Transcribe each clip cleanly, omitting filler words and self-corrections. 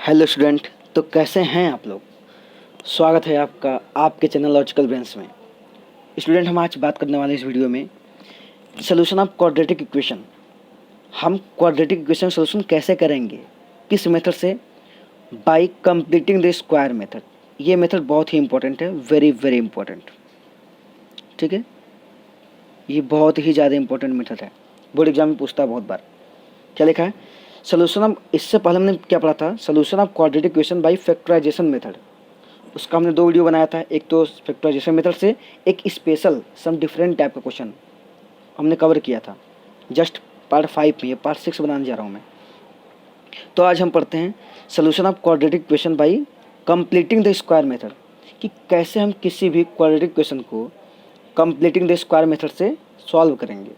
Hello student, तो कैसे हैं आप लोग। स्वागत है आपका आपके चैनल लॉजिकल ब्रेन्स में। स्टूडेंट, हम आज बात करने वाले इस वीडियो में सोल्यूशन ऑफ क्वाड्रेटिक इक्वेशन। हम क्वाड्रेटिक इक्वेशन सोल्यूशन कैसे करेंगे, किस मेथड से, bye completing the square method. ये मेथड बहुत ही इंपॉर्टेंट है, वेरी वेरी इंपॉर्टेंट। ठीक है, ये बहुत ही ज़्यादा इंपॉर्टेंट मेथड है, बोर्ड एग्जाम में पूछता है बहुत बार। क्या लिखा है, सोल्यूशन ऑफ, इससे पहले हमने क्या पढ़ा था, solution of quadratic equation by factorisation method. उसका हमने 2 वीडियो बनाया था, एक तो फैक्टराइजेशन मेथड से, एक स्पेशल सम डिफरेंट टाइप का क्वेश्चन हमने कवर किया था जस्ट पार्ट 5 में। ये पार्ट 6 बनाने जा रहा हूँ मैं। तो आज हम पढ़ते हैं solution of quadratic equation bye completing the square method, कि कैसे हम किसी भी क्वाड्रेटिक इक्वेशन को कंप्लीटिंग द स्क्वायर मेथड से सॉल्व करेंगे।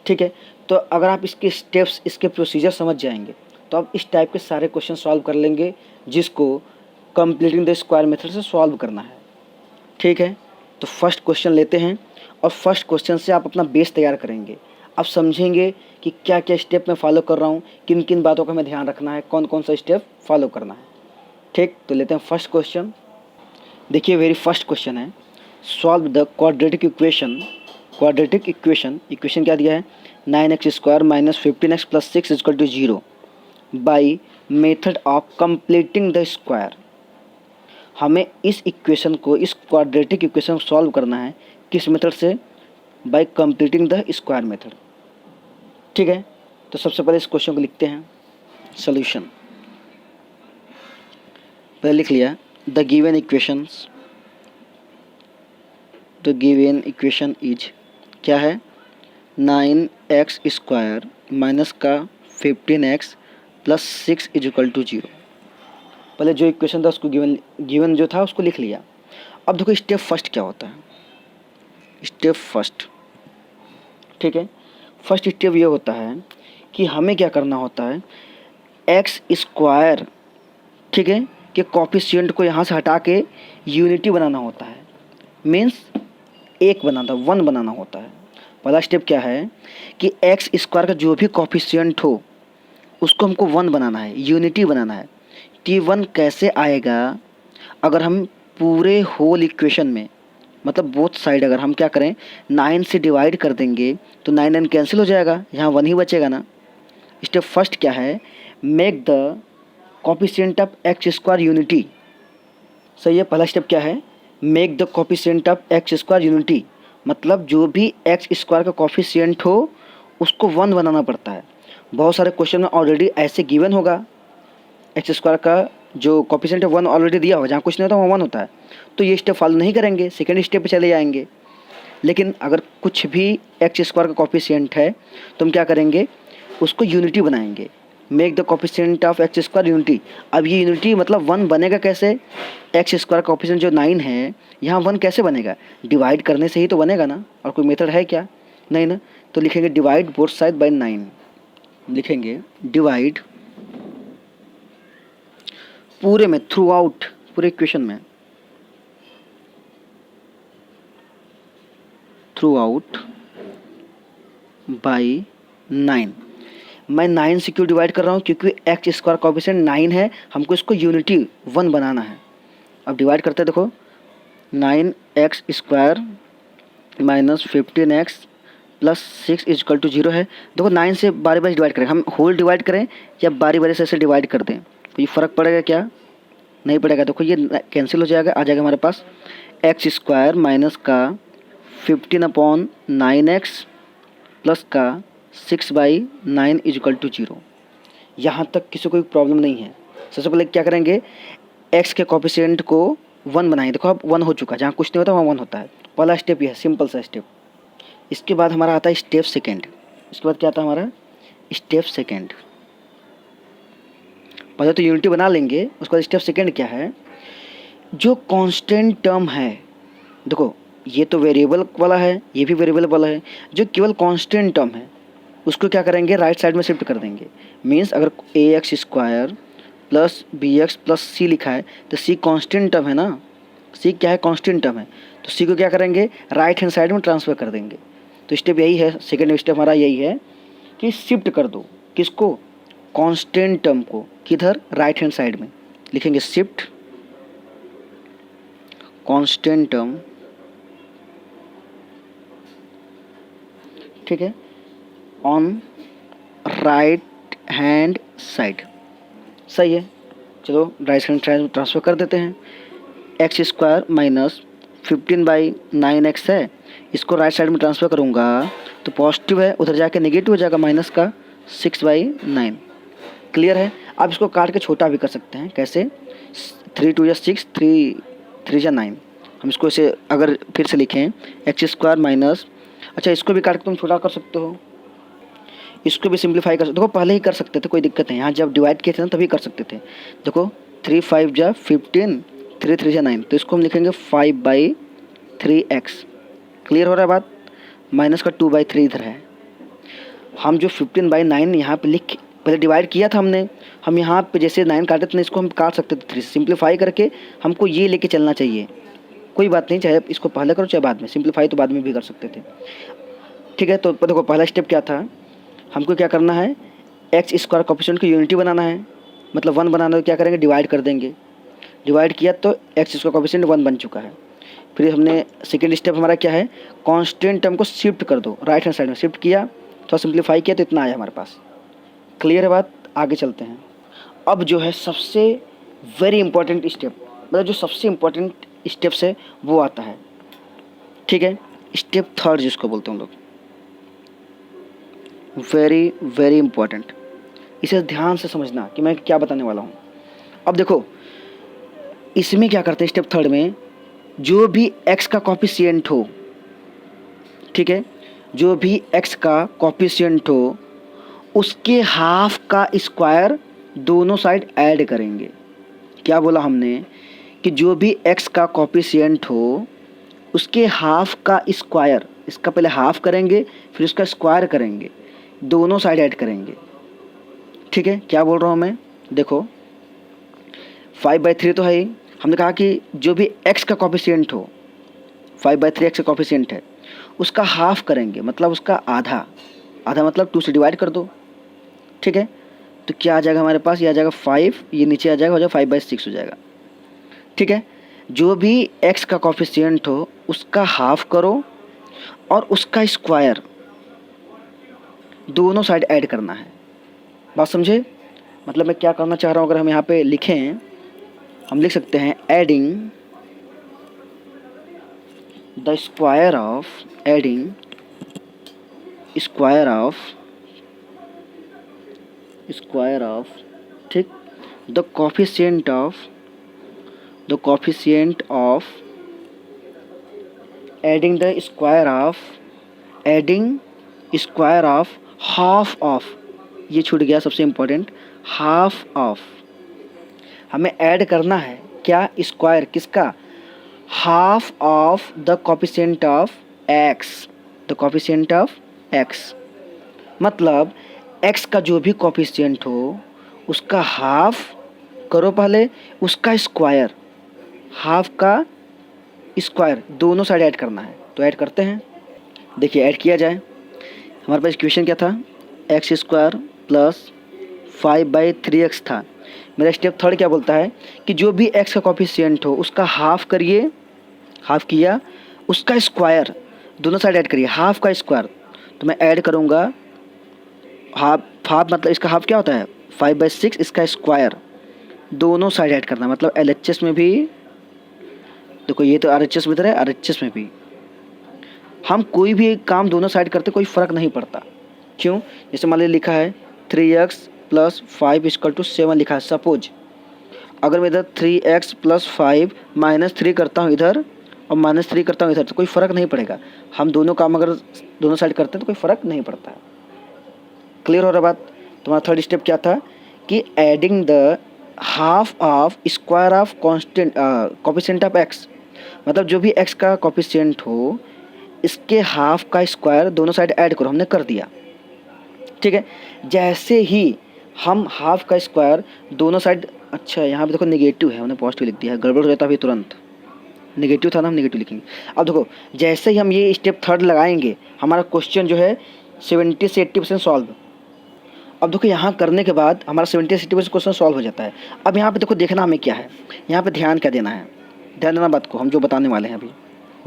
ठीक है, तो अगर आप इसके स्टेप्स, इसके प्रोसीजर समझ जाएंगे तो आप इस टाइप के सारे क्वेश्चन सॉल्व कर लेंगे जिसको कंप्लीटिंग द स्क्वायर मेथड से सॉल्व करना है। ठीक है, तो फर्स्ट क्वेश्चन लेते हैं और फर्स्ट क्वेश्चन से आप अपना बेस तैयार करेंगे। आप समझेंगे कि क्या क्या स्टेप मैं फॉलो कर रहा हूँ, किन किन बातों का हमें ध्यान रखना है, कौन कौन सा स्टेप फॉलो करना है। ठीक, तो लेते हैं फर्स्ट क्वेश्चन। देखिए, वेरी फर्स्ट क्वेश्चन है, solve the quadratic equation. Quadratic equation, equation क्या दिया है, 9x² - 15x + 6 = 0 by method of completing the square. हमें इस इक्वेशन को, इस क्वाड्रेटिक इक्वेशन को सॉल्व करना है किस मेथड से, bye completing the square method. ठीक है, तो सबसे पहले इस क्वेश्चन को लिखते हैं सॉल्यूशन। पहले लिख लिया, द गिवन इक्वेशन इज, क्या है, 9x² माइनस का 15x + 6 = 0। पहले जो इक्वेशन था उसको गिवन जो था उसको लिख लिया। अब देखो स्टेप फर्स्ट क्या होता है, स्टेप फर्स्ट। ठीक है, फर्स्ट स्टेप ये होता है कि हमें क्या करना होता है, x², ठीक है, कि कोफिशिएंट को यहाँ से हटा के यूनिटी बनाना होता है, मीन्स एक बनाना, 1 बनाना होता है। पहला स्टेप क्या है कि x² का जो भी कोफिशिएंट हो उसको हमको 1 बनाना है, यूनिटी बनाना है। T1 कैसे आएगा, अगर हम पूरे होल इक्वेशन में, मतलब बोथ साइड अगर हम क्या करें, 9 से डिवाइड कर देंगे तो 9 9 कैंसिल हो जाएगा, यहाँ 1 ही बचेगा ना। स्टेप फर्स्ट क्या है, make the coefficient of x² unity. सही है, पहला स्टेप क्या है, make the coefficient of x² unity, मतलब जो भी x² का कोफिशिएंट हो उसको 1 बनाना पड़ता है। बहुत सारे क्वेश्चन में ऑलरेडी ऐसे गिवन होगा, x² का जो कोफिशिएंट है 1 ऑलरेडी दिया होगा, जहाँ कुछ नहीं होता वहाँ 1 होता है, तो ये स्टेप फॉलो नहीं करेंगे, सेकेंड स्टेप पे चले जाएंगे। लेकिन अगर कुछ भी x² का कोफिशिएंट है तो हम क्या करेंगे, उसको यूनिटी बनाएंगे, make the coefficient of x² unity. अब ये यूनिटी मतलब 1 बनेगा कैसे, x² का कोफिशिएंट जो 9 है, यहाँ 1 कैसे बनेगा, डिवाइड करने से ही तो बनेगा ना, और कोई मेथड है क्या, नहीं ना। तो लिखेंगे डिवाइड बोथ साइड बाय 9, लिखेंगे डिवाइड पूरे में, थ्रू आउट, पूरे इक्वेशन में, थ्रू आउट बाई 9। मैं 9 से क्यों डिवाइड कर रहा हूँ, क्योंकि x² कोफिशिएंट 9 है, हमको इसको यूनिटी 1 बनाना है। अब डिवाइड करते हैं, देखो 9x² - 15x + 6 = 0 है। देखो 9 से बारी बारी डिवाइड करें, हम होल डिवाइड करें या बारी बारी से ऐसे डिवाइड कर दें, तो ये फ़र्क पड़ेगा क्या, नहीं पड़ेगा। देखो ये कैंसिल हो जाएगा, आ जाएगा हमारे पास x² माइनस का 15/9x प्लस का 6/9 = 0। यहाँ तक किसी को कोई प्रॉब्लम नहीं है। सबसे पहले क्या करेंगे, x के कोफिशिएंट को 1 बनाएंगे। देखो अब 1 हो चुका है, जहाँ कुछ नहीं होता वहाँ 1 होता है। पहला स्टेप ये है, सिंपल सा स्टेप। इसके बाद हमारा आता है स्टेप सेकेंड। इसके बाद क्या आता है हमारा, स्टेप सेकेंड। पहले तो यूनिटी बना लेंगे, उसके बाद स्टेप सेकेंड क्या है, जो कांस्टेंट टर्म है, देखो ये तो वेरिएबल वाला है, ये भी वेरिएबल वाला है, जो केवल कांस्टेंट टर्म है उसको क्या करेंगे, राइट साइड में शिफ्ट कर देंगे। मीन्स अगर ax² + bx + c लिखा है तो c कांस्टेंट टर्म है ना, c क्या है, कांस्टेंट टर्म है, तो c को क्या करेंगे, राइट हैंड साइड में ट्रांसफ़र कर देंगे। तो स्टेप यही है, सेकेंड स्टेप हमारा यही है कि शिफ्ट कर दो, किसको, कांस्टेंट टर्म को किधर, राइट हैंड साइड में लिखेंगे शिफ्ट कांस्टेंट टर्म, ठीक है, ऑन राइट हैंड साइड। सही है, चलो राइट हैंड साइड में ट्रांसफर कर देते हैं। एक्स स्क्वायर माइनस 15/9x है, इसको राइट साइड में ट्रांसफ़र करूँगा तो पॉजिटिव है, उधर जाके नेगेटिव हो जाएगा माइनस का 6/9। क्लियर है। आप इसको काट के छोटा भी कर सकते हैं, कैसे, 3 2 6, 3 3 9। हम इसको इसे अगर फिर से लिखें एक्स स्क्वायर माइनस, अच्छा इसको भी काट के तुम छोटा कर सकते हो, इसको भी सिंप्लीफाई कर सकते हो। देखो पहले ही कर सकते थे, कोई दिक्कत नहीं, यहाँ जब डिवाइड किए थे ना तभी कर सकते थे। देखो 3 5 जा 15, 3 3 जा 9, तो इसको हम लिखेंगे 5/3x। क्लियर हो रहा है बात। माइनस का 2/3 इधर है। हम जो 15/9 यहाँ पे लिख पहले डिवाइड किया था हमने, हम यहाँ पे जैसे 9 काटे थे इसको हम काट सकते थे 3 से। सिंप्लीफाई करके हमको ये लेके चलना चाहिए, कोई बात नहीं, चाहे इसको पहले करो चाहे बाद में, सिंप्लीफाई तो बाद में भी कर सकते थे। ठीक है, तो देखो पहला स्टेप क्या था, हमको क्या करना है, एक्स स्क्वायर कोएफिशिएंट की यूनिटी बनाना है, मतलब 1 बनाना है। तो क्या करेंगे, डिवाइड कर देंगे, डिवाइड किया तो एक्स स्क्वायर कोएफिशिएंट 1 बन चुका है। फिर हमने सेकेंड स्टेप हमारा क्या है, कांस्टेंट टर्म को शिफ्ट कर दो, राइट हैंड साइड में शिफ्ट किया तो सिंप्लीफाई किया तो इतना आया हमारे पास। क्लियर है बात, आगे चलते हैं। अब जो है सबसे वेरी इंपॉर्टेंट स्टेप, मतलब जो सबसे इम्पोर्टेंट स्टेप्स है वो आता है। ठीक है, स्टेप थर्ड जिसको बोलते हैं हम लोग, वेरी वेरी इंपॉर्टेंट। इसे ध्यान से समझना कि मैं क्या बताने वाला हूँ। अब देखो इसमें क्या करते हैं, स्टेप थर्ड में जो भी x का कोएफिशिएंट हो, ठीक है, जो भी x का कोएफिशिएंट हो उसके हाफ का स्क्वायर दोनों साइड ऐड करेंगे। क्या बोला हमने कि जो भी x का कोएफिशिएंट हो उसके हाफ का स्क्वायर, इसका पहले हाफ करेंगे फिर उसका स्क्वायर करेंगे, दोनों साइड ऐड करेंगे। ठीक है, क्या बोल रहा हूँ मैं, देखो 5/3 तो है ही, हमने कहा कि जो भी x का कोएफिशिएंट हो, 5/3 x का कोएफिशिएंट है, उसका हाफ करेंगे, मतलब उसका आधा, आधा मतलब 2 से डिवाइड कर दो। ठीक है, तो क्या आ जाएगा हमारे पास, ये आ जाएगा 5, ये नीचे आ जाएगा, हो जाएगा 5/6 हो जाएगा। ठीक है, जो भी x का कोएफिशिएंट हो उसका हाफ करो और उसका स्क्वायर दोनों साइड ऐड करना है। बात समझे, मतलब मैं क्या करना चाह रहा हूँ, अगर हम यहाँ पे लिखें, हम लिख सकते हैं adding the square of, adding square of, square of, ठीक, the coefficient of, the coefficient of, adding the square of, adding square of half of, ये छूट गया सबसे इम्पोर्टेंट, हाफ ऑफ। हमें ऐड करना है क्या, स्क्वायर किसका, half of the coefficient of x, the coefficient of x, मतलब एक्स का जो भी कोएफिशिएंट हो उसका हाफ करो पहले, उसका स्क्वायर, हाफ का स्क्वायर दोनों साइड ऐड करना है। तो ऐड करते हैं, देखिए ऐड किया जाए। हमारे पास इक्वेशन क्या था, एक्स स्क्वायर प्लस 5/3x था। मेरा स्टेप थर्ड क्या बोलता है कि जो भी x का कोएफिशिएंट हो उसका हाफ करिए, हाफ किया, उसका स्क्वायर दोनों साइड ऐड करिए, हाफ का स्क्वायर। तो मैं ऐड करूँगा हाफ, हाफ मतलब इसका हाफ क्या होता है 5/6, इसका स्क्वायर दोनों साइड ऐड करना, मतलब LHS में भी, देखो ये तो RHS में इधर है, RHS में भी हम कोई भी काम दोनों साइड करते कोई फ़र्क नहीं पड़ता। क्यों, जैसे मान लीजिए लिखा है 3x + 5 = 7 लिखा है, सपोज अगर मैं इधर 3x + 5 -3 करता हूँ इधर और -3 करता हूँ इधर, तो कोई फ़र्क नहीं पड़ेगा। हम दोनों काम अगर दोनों साइड करते हैं तो कोई फ़र्क नहीं पड़ता है। क्लियर हो रहा बात। तुम्हारा थर्ड स्टेप क्या था कि adding the half of square of constant coefficient of x, मतलब जो भी x का कोएफिशिएंट हो इसके हाफ का स्क्वायर दोनों साइड ऐड करो, हमने कर दिया। ठीक है, जैसे ही हम हाफ का स्क्वायर दोनों साइड, अच्छा यहाँ पे देखो नेगेटिव है, हमने पॉजिटिव लिख दिया है, गड़बड़ हो जाता है तुरंत, नेगेटिव था ना, हम नेगेटिव लिखेंगे। अब देखो जैसे ही हम ये स्टेप थर्ड लगाएंगे हमारा क्वेश्चन जो है 70 से 80% सॉल्व। अब देखो यहाँ करने के बाद हमारा 70-80% क्वेश्चन सॉल्व हो जाता है। अब यहाँ पे देखो देखना हमें क्या है, यहाँ पे ध्यान क्या देना है, ध्यान देना बात को, हम जो बताने वाले हैं अभी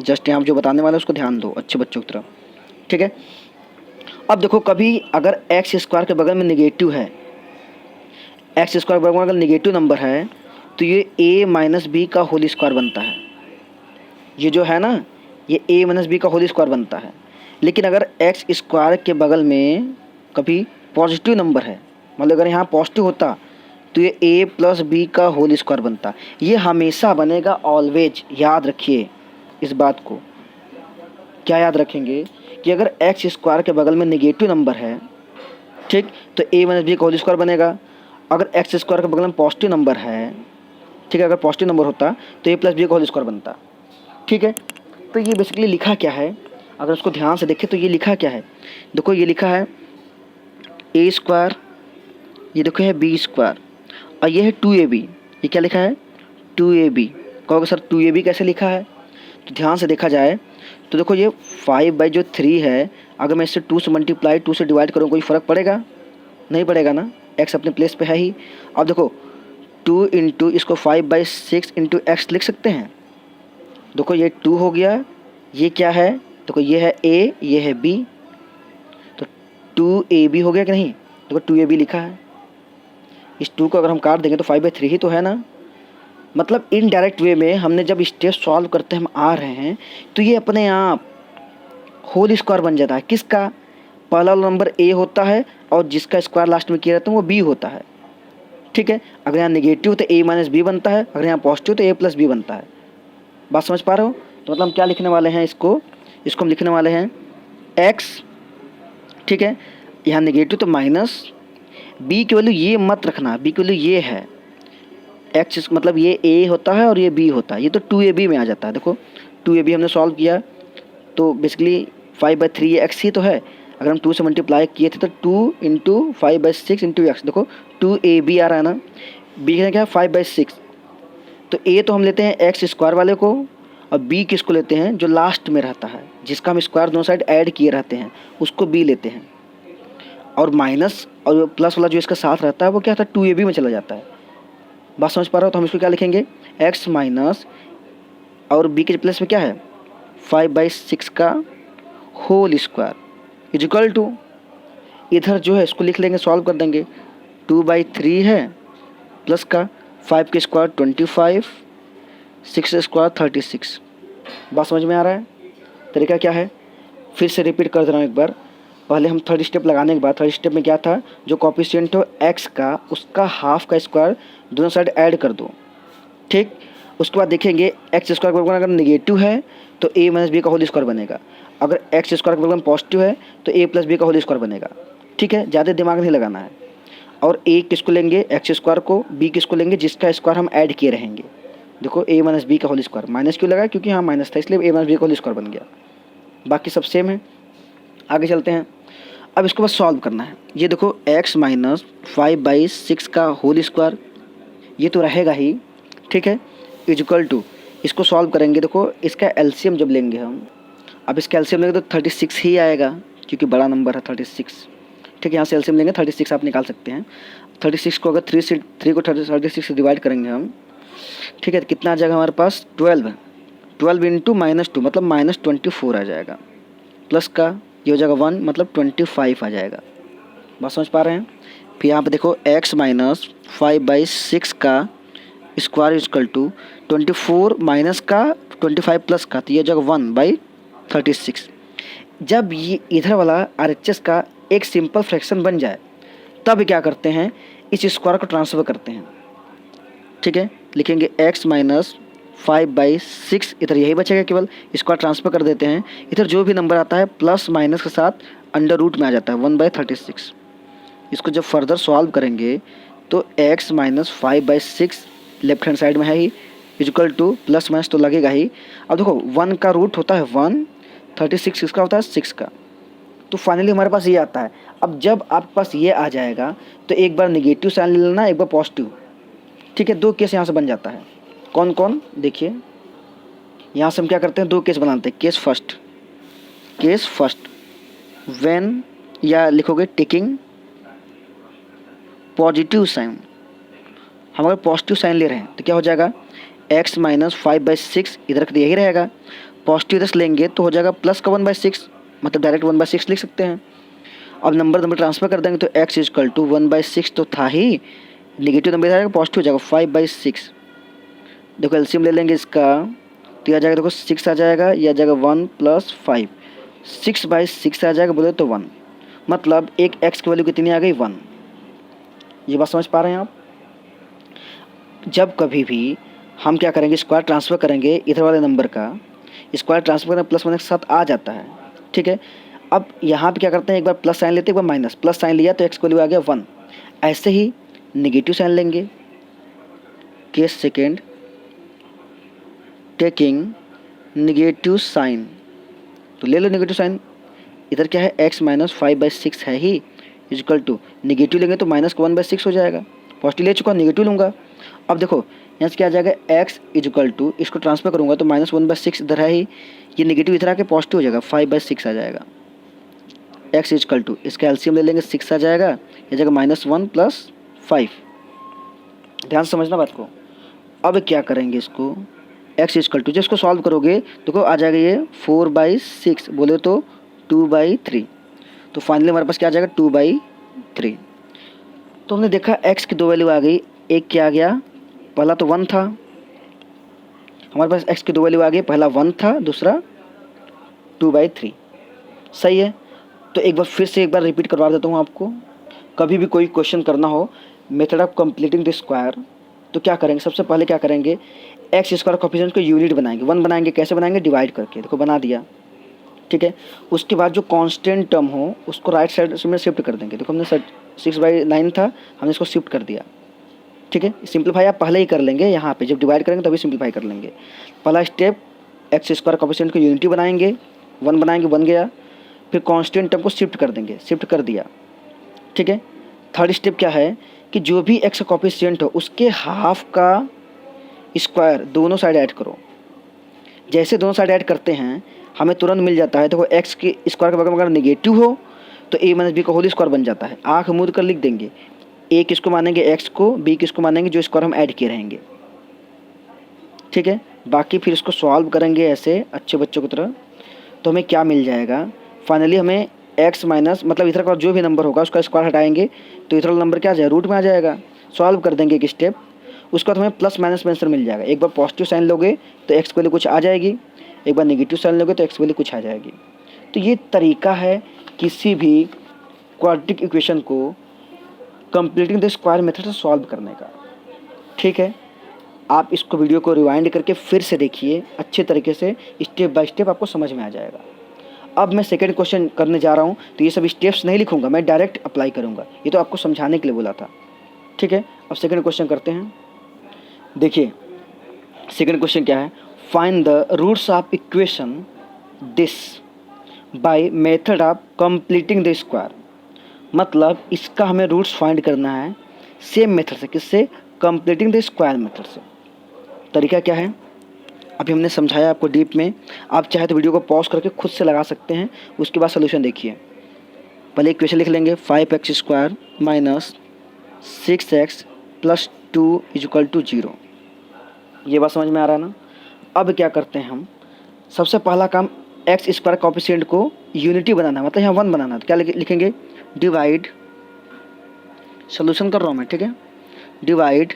जस्ट यहाँ जो बताने वाले हैं उसको ध्यान दो अच्छे बच्चों की तरह, ठीक है। अब देखो कभी अगर एक्स स्क्वायर के बगल में निगेटिव है, एक्स स्क्वायर के बगल में अगर निगेटिव नंबर है तो ये a माइनस बी का होल स्क्वायर बनता है। ये जो है ना ये a माइनस बी का होल स्क्वायर बनता है। लेकिन अगर एक्स स्क्वायर के बगल में कभी पॉजिटिव नंबर है, मतलब अगर यहाँ पॉजिटिव होता तो ये a प्लस बी का होल स्क्वायर बनता। ये हमेशा बनेगा, ऑलवेज याद रखिए इस बात को। क्या याद रखेंगे कि अगर एक्स स्क्वायर के बगल में निगेटिव नंबर है, ठीक, तो a माइनस बी का होल स्क्वायर बनेगा। अगर एक्स स्क्वायर के बगल में पॉजिटिव नंबर है, ठीक है, अगर पॉजिटिव नंबर होता तो a प्लस बी का होल स्क्वायर बनता, ठीक है। तो ये बेसिकली लिखा क्या है, अगर उसको ध्यान से देखें तो ये लिखा क्या है, देखो ये लिखा है a स्क्वायर, ये देखो है b स्क्वायर, और ये है 2ab। ये क्या लिखा है 2ab। कहोगे सर 2ab कैसे लिखा है, तो ध्यान से देखा जाए तो देखो ये 5/3 है, अगर मैं इससे 2 से मल्टीप्लाई 2 से डिवाइड करूँ कोई फ़र्क पड़ेगा, नहीं पड़ेगा ना, x अपने प्लेस पे है ही। अब देखो 2 इंटू इसको 5/6 इंटू एक्स लिख सकते हैं। देखो ये 2 हो गया, ये क्या है, देखो ये है a, ये है b, तो 2ab हो गया कि नहीं, देखो 2ab लिखा है। इस 2 को अगर हम काट देंगे तो 5/3 ही तो है ना। मतलब इनडायरेक्ट वे में हमने जब स्टेप सॉल्व करते हम आ रहे हैं तो ये अपने आप होल स्क्वायर बन जाता है। किसका, पहला नंबर a होता है और जिसका स्क्वायर लास्ट में किया रहता है वो b होता है, ठीक है। अगर यहाँ नेगेटिव तो a माइनस बी बनता है, अगर यहाँ पॉजिटिव तो a प्लस बी बनता है। बात समझ पा रहे हो, तो मतलब हम क्या लिखने वाले हैं, इसको हम लिखने वाले हैं x, ठीक है, यहाँ नेगेटिव तो माइनस b की वैल्यू ये मत रखना, b की वैल्यू ये है, x मतलब ये a होता है और ये b होता है, ये तो 2ab में आ जाता है। देखो 2ab हमने सॉल्व किया तो बेसिकली 5/3 ये x ही तो है, अगर हम 2 से मल्टीप्लाई किए थे तो 2 इंटू 5/6 इंटू एक्स, देखो 2ab आ रहा है ना, b है क्या 5/6, तो a तो हम लेते हैं एक्स स्क्वायर वाले को और b किसको लेते हैं जो लास्ट में रहता है, जिसका हम स्क्वायर दोनों साइड ऐड किए रहते हैं उसको b लेते हैं, और माइनस और प्लस वाला जो इसका साथ रहता है वो क्या था 2ab में चला जाता है। बात समझ पा रहे हो, तो हम इसको क्या लिखेंगे x माइनस और b के प्लस में क्या है 5/6 का whole square is equal to, इधर जो है इसको लिख लेंगे, सॉल्व कर देंगे, 2/3 है प्लस का 5 के स्क्वायर 25, 6 स्क्वायर 36। बात समझ में आ रहा है, तरीका क्या है, फिर से रिपीट कर दे रहा हूँ एक बार। पहले हम थर्ड स्टेप लगाने के बाद, थर्ड स्टेप में क्या था, जो कोएफिशिएंट हो x का उसका हाफ का स्क्वायर दोनों साइड ऐड कर दो, ठीक। उसके बाद देखेंगे एक्स स्क्वायर के बगल में अगर नेगेटिव है तो a माइनस बी का होल स्क्वायर बनेगा, अगर एक्स स्क्वायर के बगल में पॉजिटिव है तो a प्लस बी का होल स्क्वायर बनेगा, ठीक है। ज़्यादा दिमाग नहीं लगाना है। और a किसको लेंगे एक्स स्क्वायर को, b किसको लेंगे जिसका स्क्वायर हम ऐड किए रहेंगे। देखो a माइनस बी का होल स्क्वायर, माइनस क्यों लगा क्योंकि यहाँ माइनस था इसलिए a माइनस बी का होल स्क्वायर बन गया, बाकी सब सेम है। आगे चलते हैं, अब इसको बस सॉल्व करना है। ये देखो x माइनस 5/6 का होल स्क्वायर ये तो रहेगा ही, ठीक है, इज इक्वल टू, इसको सॉल्व करेंगे, देखो इसका एलसीएम जब लेंगे हम, अब इसका एलसीएम लेंगे तो 36 ही आएगा क्योंकि बड़ा नंबर है 36, ठीक है। यहाँ से एलसीएम लेंगे 36 आप निकाल सकते हैं। 36 को अगर 3 को 36 से डिवाइड करेंगे हम, ठीक है, तो कितना आ जाएगा हमारे पास 12 इंटू -2 मतलब -24 आ जाएगा, प्लस का ये हो जाएगा 1 मतलब 25 आ जाएगा। बात समझ पा रहे हैं। फिर यहाँ पे देखो x माइनस 5/6 का स्क्वायर इक्वल टू 24 माइनस का 25 प्लस का, तो ये हो जाएगा 1/36। जब ये इधर वाला RHS का एक सिंपल फ्रैक्शन बन जाए तब क्या करते हैं, इस स्क्वायर को ट्रांसफ़र करते हैं, ठीक है। लिखेंगे x माइनस 5/6, इधर यही बचेगा, केवल स्क्वायर ट्रांसफ़र कर देते हैं, इधर जो भी नंबर आता है प्लस माइनस के साथ अंडर रूट में आ जाता है 1/36। इसको जब फर्दर सॉल्व करेंगे तो x minus 5/6 left hand side में है ही, इक्वल टू प्लस माइनस तो लगेगा ही। अब देखो 1 का रूट होता है 1, 36 किसका होता है 6 का, तो फाइनली हमारे पास ये आता है। अब जब आपके पास ये आ जाएगा तो एक बार नेगेटिव साइन ले लेना, एक बार पॉजिटिव, ठीक है। 2 केस यहाँ से बन जाता है, कौन कौन देखिए, यहाँ से हम क्या करते हैं 2 केस बनाते हैं। केस फर्स्ट व्हेन, या लिखोगे टेकिंग पॉजिटिव साइन, हम अगर पॉजिटिव साइन ले रहे हैं तो क्या हो जाएगा, x माइनस 5/6 इधर का यही रहेगा, पॉजिटिव इधर से लेंगे तो हो जाएगा प्लस का 1/6, मतलब डायरेक्ट 1/6 लिख सकते हैं। अब नंबर ट्रांसफर कर देंगे तो x इजकल टू 1/6 तो था ही, नेगेटिव नंबर इधर आएगा पॉजिटिव हो जाएगा 5/6। देखो एलसीएम ले लेंगे इसका तो यह आ जाएगा, देखो 6 आ जाएगा, यह आ जाएगा 1 + 5, 6/6 आ जाएगा बोले तो 1, मतलब एक x की वैल्यू कितनी आ गई 1। ये बात समझ पा रहे हैं आप। जब कभी भी हम क्या करेंगे, स्क्वायर ट्रांसफ़र करेंगे इधर वाले नंबर का, स्क्वायर ट्रांसफ़र करना प्लस माइनस के साथ आ जाता है, ठीक है। अब यहाँ पे क्या करते हैं, एक बार प्लस साइन लेते हैं, एक बार माइनस, प्लस साइन लिया तो x की वैल्यू आ गया 1। ऐसे ही नेगेटिव साइन लेंगे, case second, taking negative sign, तो ले लो नेगेटिव साइन, इधर क्या है x माइनस 5/6 है ही, इजकल टू नेगेटिव लेंगे तो माइनस 1/6 हो जाएगा, पॉजिटिव ले चुका नेगेटिव लूँगा। अब देखो यहाँ से क्या आ जाएगा, x इजकल टू, इसको ट्रांसफर करूँगा तो माइनस 1/6 इधर है ही, ये नेगेटिव इधर आके पॉजिटिव हो जाएगा 5/6 आ जाएगा, x इजकल टू, इसका एलसीएम ले लेंगे 6 आ जाएगा, ये जाएगा -1 + 5। ध्यान से समझना बात को। अब क्या करेंगे इसको, x इजकल टू, जब इसको सॉल्व करोगे तो आ जाएगा ये 4/6 बोले तो 2/3, तो फाइनली हमारे पास क्या आ जाएगा 2/3। तो हमने देखा x की दो वैल्यू आ गई, एक क्या आ गया, पहला तो 1 था, हमारे पास x की दो वैल्यू आ गई, पहला 1 था, दूसरा 2/3, सही है। तो एक बार फिर से एक बार रिपीट करवा देता हूँ आपको। कभी भी कोई क्वेश्चन करना हो, method of completing the square, तो क्या करेंगे, सबसे पहले क्या करेंगे, एक्स स्क्वायर कोएफिशिएंट को यूनिट बनाएंगे, 1 बनाएंगे, कैसे बनाएंगे, डिवाइड करके, देखो बना दिया, ठीक है। उसके बाद जो कांस्टेंट टर्म हो उसको राइट साइड में शिफ्ट कर देंगे, देखो हमने 6/9 था, हमने इसको शिफ्ट कर दिया, ठीक है। सिंप्लीफाई आप पहले ही कर लेंगे, यहाँ पे जब डिवाइड करेंगे तभी सिंप्लीफाई कर लेंगे। पहला स्टेप, एक्स स्क्वायर कोएफिशिएंट को यूनिटी बनाएंगे, 1 बनाएंगे, बन गया, फिर कांस्टेंट टर्म को शिफ्ट कर देंगे, शिफ्ट कर दिया, ठीक है। थर्ड स्टेप क्या है कि जो भी एक्स का कोएफिशिएंट हो उसके हाफ का स्क्वायर दोनों साइड ऐड करो। जैसे दोनों साइड ऐड करते हैं हमें तुरंत मिल जाता है, देखो एक्स के स्क्वायर के बगल में अगर नेगेटिव हो तो a - b का होल स्क्वायर बन जाता है, आँख मूंद कर लिख देंगे, a किसको मानेंगे x को, b किसको मानेंगे जो स्क्वायर हम ऐड किए रहेंगे, ठीक है। बाकी फिर इसको सॉल्व करेंगे ऐसे अच्छे बच्चों की तरह, तो हमें क्या मिल जाएगा, फाइनली हमें x माइनस, मतलब इधर का जो भी नंबर होगा उसका स्क्वायर हटाएंगे तो इधर नंबर क्या आ जाएगा, रूट में आ जाएगा। सॉल्व कर देंगे एक स्टेप, उसके बाद हमें प्लस माइनस में आंसर मिल जाएगा। एक बार पॉजिटिव साइन लोगे तो x की वैल्यू कुछ आ जाएगी, एक बार नेगेटिव साइन लोगे तो x की वैल्यू कुछ आ जाएगी। तो ये तरीका है किसी भी क्वाड्रेटिक इक्वेशन को कंप्लीटिंग द स्क्वायर मेथड से सॉल्व करने का, ठीक है। आप इसको वीडियो को रिवाइंड करके फिर से देखिए अच्छे तरीके से, स्टेप बाय स्टेप आपको समझ में आ जाएगा। अब मैं सेकंड क्वेश्चन करने जा रहा हूँ तो ये सब स्टेप्स नहीं लिखूंगा, मैं डायरेक्ट अप्लाई करूँगा, ये तो आपको समझाने के लिए बोला था, ठीक है। अब सेकंड क्वेश्चन करते हैं। देखिए सेकंड क्वेश्चन क्या है, find the roots of equation this by method of completing the square, मतलब इसका हमें रूट्स फाइंड करना है सेम मेथड से, किससे, कंप्लीटिंग द स्क्वायर मेथड से। तरीका क्या है अभी हमने समझाया आपको डीप में, आप चाहे तो वीडियो को पॉज करके खुद से लगा सकते हैं, उसके बाद सोल्यूशन देखिए। पहले इक्वेशन लिख लेंगे, 5x² माइनस 6x + 2 = 0। ये बात समझ में आ रहा है ना। अब क्या करते हैं हम, सबसे पहला काम एक्स स्क्वायर कोएफिशिएंट को यूनिटी बनाना है, मतलब यहाँ 1 बनाना है, तो क्या लिखेंगे, डिवाइड, सोल्यूशन कर रहा हूँ मैं, ठीक है, डिवाइड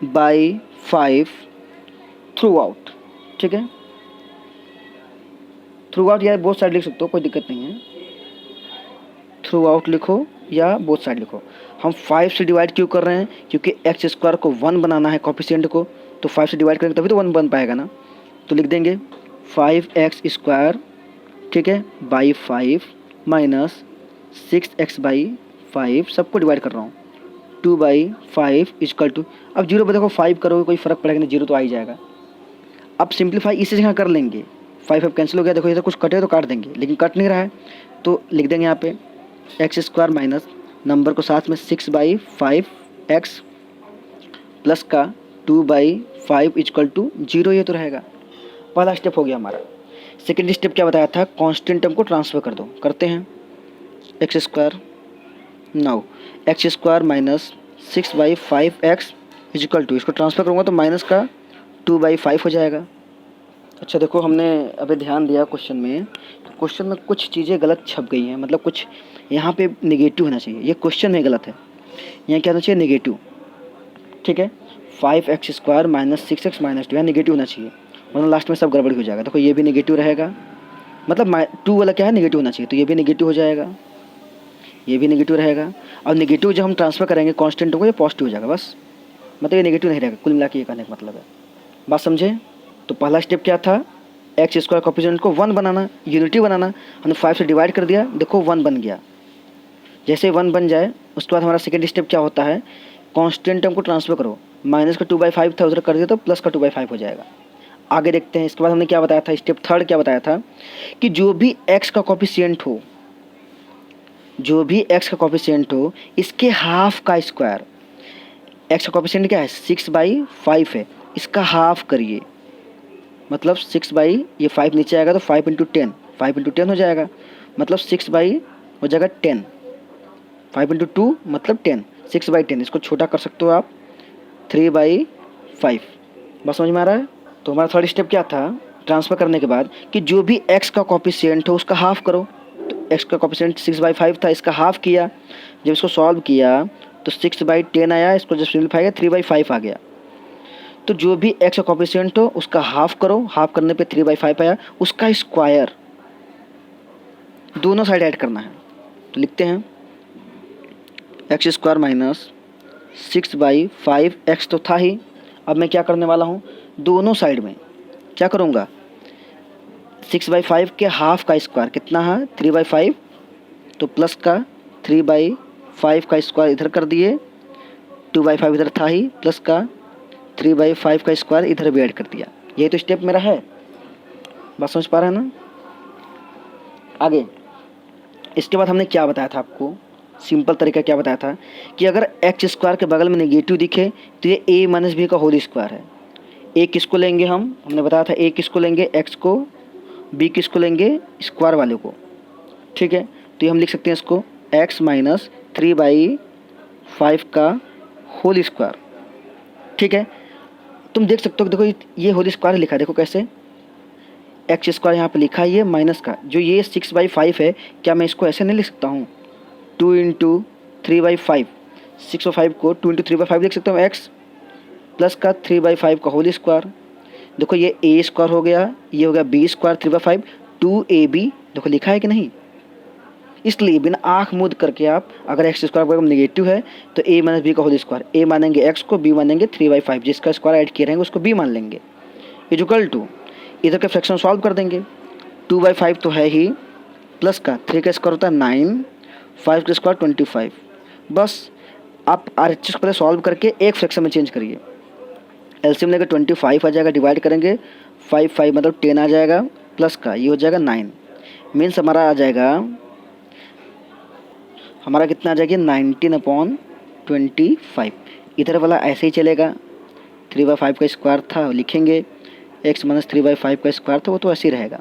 बाई 5 थ्रू आउट, ठीक है। थ्रू आउट या बोथ साइड लिख सकते हो, कोई दिक्कत नहीं है, थ्रू आउट लिखो या बोथ साइड लिखो। हम 5 से डिवाइड क्यों कर रहे हैं, क्योंकि एक्स स्क्वायर को 1 बनाना है कोएफिशिएंट को, तो 5 से डिवाइड करेंगे तभी तो 1 बन पाएगा ना। तो लिख देंगे 5x², ठीक है, बाई 5 माइनस 6x/5, सबको डिवाइड कर रहा हूँ, 2/5 = अब 0 पर देखो 5 करोगे कोई फ़र्क पड़ेगा नहीं, 0 तो आ ही जाएगा। अब सिंप्लीफाई इसी जगह कर लेंगे, 5 कैंसिल हो गया, देखो इधर कुछ कटे तो काट देंगे, लेकिन कट नहीं रहा है तो लिख देंगे यहाँ पे x² माइनस नंबर को साथ में 6/5x प्लस का 2/5 = 0, ये तो रहेगा। पहला स्टेप हो गया हमारा। सेकेंड स्टेप क्या बताया था, कांस्टेंट टर्म को ट्रांसफ़र कर दो, करते हैं, x² now x square minus 6/5x is equal to, इसको ट्रांसफर करूँगा तो माइनस का 2/5 हो जाएगा। अच्छा देखो, हमने अभी ध्यान दिया क्वेश्चन में, तो क्वेश्चन में कुछ चीज़ें गलत छप गई हैं, मतलब कुछ यहाँ पे नेगेटिव होना चाहिए, ये क्वेश्चन में गलत है। यहाँ क्या होना चाहिए, नेगेटिव। ठीक है, 5x square minus 6x minus 2, यहाँ नेगेटिव होना चाहिए, वरना लास्ट में सब गड़बड़ हो जाएगा। देखो ये भी नेगेटिव रहेगा, मतलब 2 वाला क्या है, नेगेटिव होना चाहिए, तो ये भी नेगेटिव हो जाएगा, ये भी नेगेटिव रहेगा। और नेगेटिव जब हम ट्रांसफर करेंगे कांस्टेंट को, ये पॉजिटिव हो जाएगा बस, मतलब ये नेगेटिव नहीं रहेगा। कुल मिला के ये कहने का मतलब है, बात समझे। तो पहला स्टेप क्या था, एक्स स्क्वायर कोएफिशिएंट को 1 बनाना, यूनिटी बनाना। हमने 5 से डिवाइड कर दिया, देखो 1 बन गया। जैसे 1 बन जाए उसके बाद हमारा सेकेंड स्टेप क्या होता है, कांस्टेंट टर्म को ट्रांसफर करो, माइनस का 2/5 था उधर कर दिया तो प्लस का 2/5 हो जाएगा। आगे देखते हैं। इसके बाद हमने क्या बताया था, स्टेप थर्ड क्या बताया था कि जो भी एक्स का कोएफिशिएंट हो, जो भी एक्स का कोएफिशिएंट हो, इसके हाफ का स्क्वायर। एक्स का कोएफिशिएंट क्या है, 6/5 है, इसका हाफ करिए, मतलब 6 ये 5 नीचे आएगा तो 5 इंटू 10, 5 इंटू 10 हो जाएगा, मतलब 6 हो जाएगा 10, 5 इंटू 2 मतलब 10, 6/10। इसको छोटा कर सकते हो आप, 3/5। बस समझ में आ रहा है। तो हमारा थर्ड स्टेप क्या था, ट्रांसफर करने के बाद कि जो भी एक्स का कोएफिशिएंट हो उसका हाफ करो। तो एक्स का कोएफिशिएंट 6/5 था, इसका हाफ किया, जब इसको सॉल्व किया तो 6/10 आया, इसको जब सिम्प्लीफाई किया 3/5 आ गया। तो जो भी एक्स का कोएफिशिएंट हो उसका हाफ करो, हाफ करने पे 3/5 आया, उसका स्क्वायर, दोनों साइड ऐड करना है। तो लिखते हैं एक्स स्क्वायर माइनस 6/5 एक्स तो था ही, अब मैं क्या करने वाला हूँ, दोनों साइड में क्या करूँगा, 6/5 के हाफ का स्क्वायर कितना है, 3/5, तो प्लस का 3/5 का स्क्वायर इधर कर दिए, 2/5 इधर था ही, प्लस का 3/5 का स्क्वायर इधर भी ऐड कर दिया। यही तो स्टेप मेरा है, बात समझ पा रहे हैं ना। आगे इसके बाद हमने क्या बताया था आपको, सिंपल तरीका क्या बताया था कि अगर एक्स स्क्वायर के बगल में नेगेटिव दिखे तो ये ए माइनस बी का होल स्क्वायर है। ए किसको लेंगे, हमने बताया था ए किसको लेंगे, एक्स को, बी किसको लेंगे, स्क्वायर वाले को। ठीक है, तो ये हम लिख सकते हैं इसको एक्स माइनस 3/5 का होल स्क्वायर। ठीक है, तुम देख सकते हो, देखो ये होल स्क्वायर लिखा है, देखो कैसे, एक्स स्क्वायर यहाँ पे लिखा है, ये माइनस का जो ये 6/5 है, क्या मैं इसको ऐसे नहीं लिख सकता हूँ, 2 इंटू 3/5, 6/5 को 2 इंटू 3/5 लिख सकता हूँ, एक्स प्लस का 3/5 का होल स्क्वायर। देखो ये ए स्क्वायर हो गया, ये हो गया बी स्क्वायर 3/5, 2ab, देखो लिखा है कि नहीं। इसलिए बिना आँख मूंद करके आप, अगर एक्स स्क्वायर नेगेटिव है तो ए माइनस बी का होल स्क्वायर, ए मानेंगे एक्स को, बी मानेंगे 3/5, जिसका स्क्वायर ऐड किए रहेंगे उसको बी मान लेंगे, इक्वल टू इधर के फ्रैक्शन सॉल्व कर देंगे, 2/5 तो है ही, प्लस का 3 का स्क्वायर होता है 9, 5 का स्क्वायर 25। बस आप RHS को पहले सॉल्व करके एक फ्रैक्शन में चेंज करिए, एलसीएम लेकर 25 आ जाएगा, डिवाइड करेंगे 5 मतलब 10 आ जाएगा, प्लस का ये हो जाएगा 9, मीन्स हमारा आ जाएगा, हमारा कितना आ जाएगा 19/25। इधर वाला ऐसे ही चलेगा, 3/5 का स्क्वायर था लिखेंगे, एक्स माइनस 3/5 का स्क्वायर था वो तो ऐसे ही रहेगा।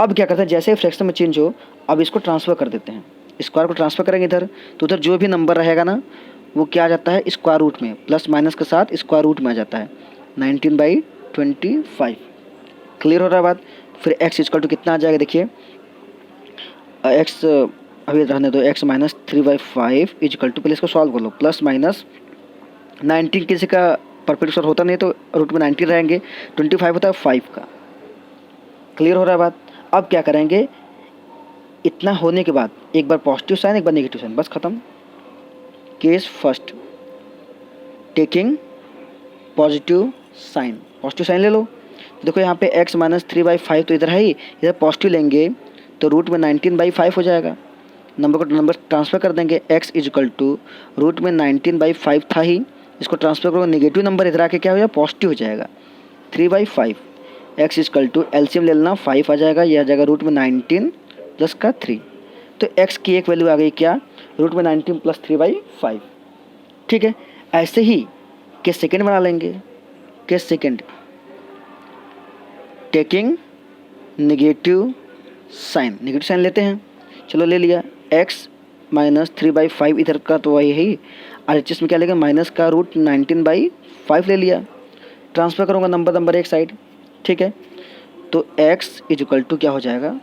अब क्या करते हैं, जैसे ही फ्रैक्शन में चेंज हो, अब इसको ट्रांसफ़र कर देते हैं, स्क्वायर को ट्रांसफ़र करेंगे इधर, तो उधर जो भी नंबर रहेगा ना वो क्या आ जाता है, स्क्वायर रूट में, प्लस माइनस के साथ स्क्वायर रूट में आ जाता है, 19/25। क्लियर हो रहा है बात। फिर एक्स इक्वल टू कितना आ जाएगा, देखिए एक्स अभी रहने दो, एक्स माइनस 3/5 इक्वल टू, पहले इसको सॉल्व कर लो, प्लस माइनस 19 किसी का परफेक्ट स्क्वायर होता नहीं तो रूट में 19 रहेंगे, 25 होता है 5 का। क्लियर हो रहा है बात। अब क्या करेंगे, इतना होने के बाद एक बार पॉजिटिव साइन एक बार नेगेटिव साइन, बस खत्म। Case first, taking positive sign, positive sign ले लो। देखो यहाँ पे x माइनस 3/5 तो इधर है ही, इधर पॉजिटिव लेंगे तो रूट में 19/5 हो जाएगा, नंबर को नंबर ट्रांसफ़र कर देंगे, x इक्वल टू रूट में 19/5 था ही, इसको ट्रांसफ़र करोगे नेगेटिव नंबर इधर आके क्या हो जाएगा, पॉजिटिव हो जाएगा, 3/5, x इक्वल टू एलसीएम ले लेना 5 आ जाएगा, यह आ जाएगा रूट में 19 प्लस का 3, तो x की एक वैल्यू आ गई क्या, रूट में 19 प्लस 3/5। ठीक है, ऐसे ही केस सेकेंड बना लेंगे, case second, taking negative sign, negative sign लेते हैं, चलो ले लिया, x माइनस 3/5 इधर का तो वही है, RHS में क्या लेंगे माइनस का रूट 19/5 ले लिया, ट्रांसफ़र करूँगा नंबर एक साइड, ठीक है। तो x इक्वल टू क्या हो जाएगा,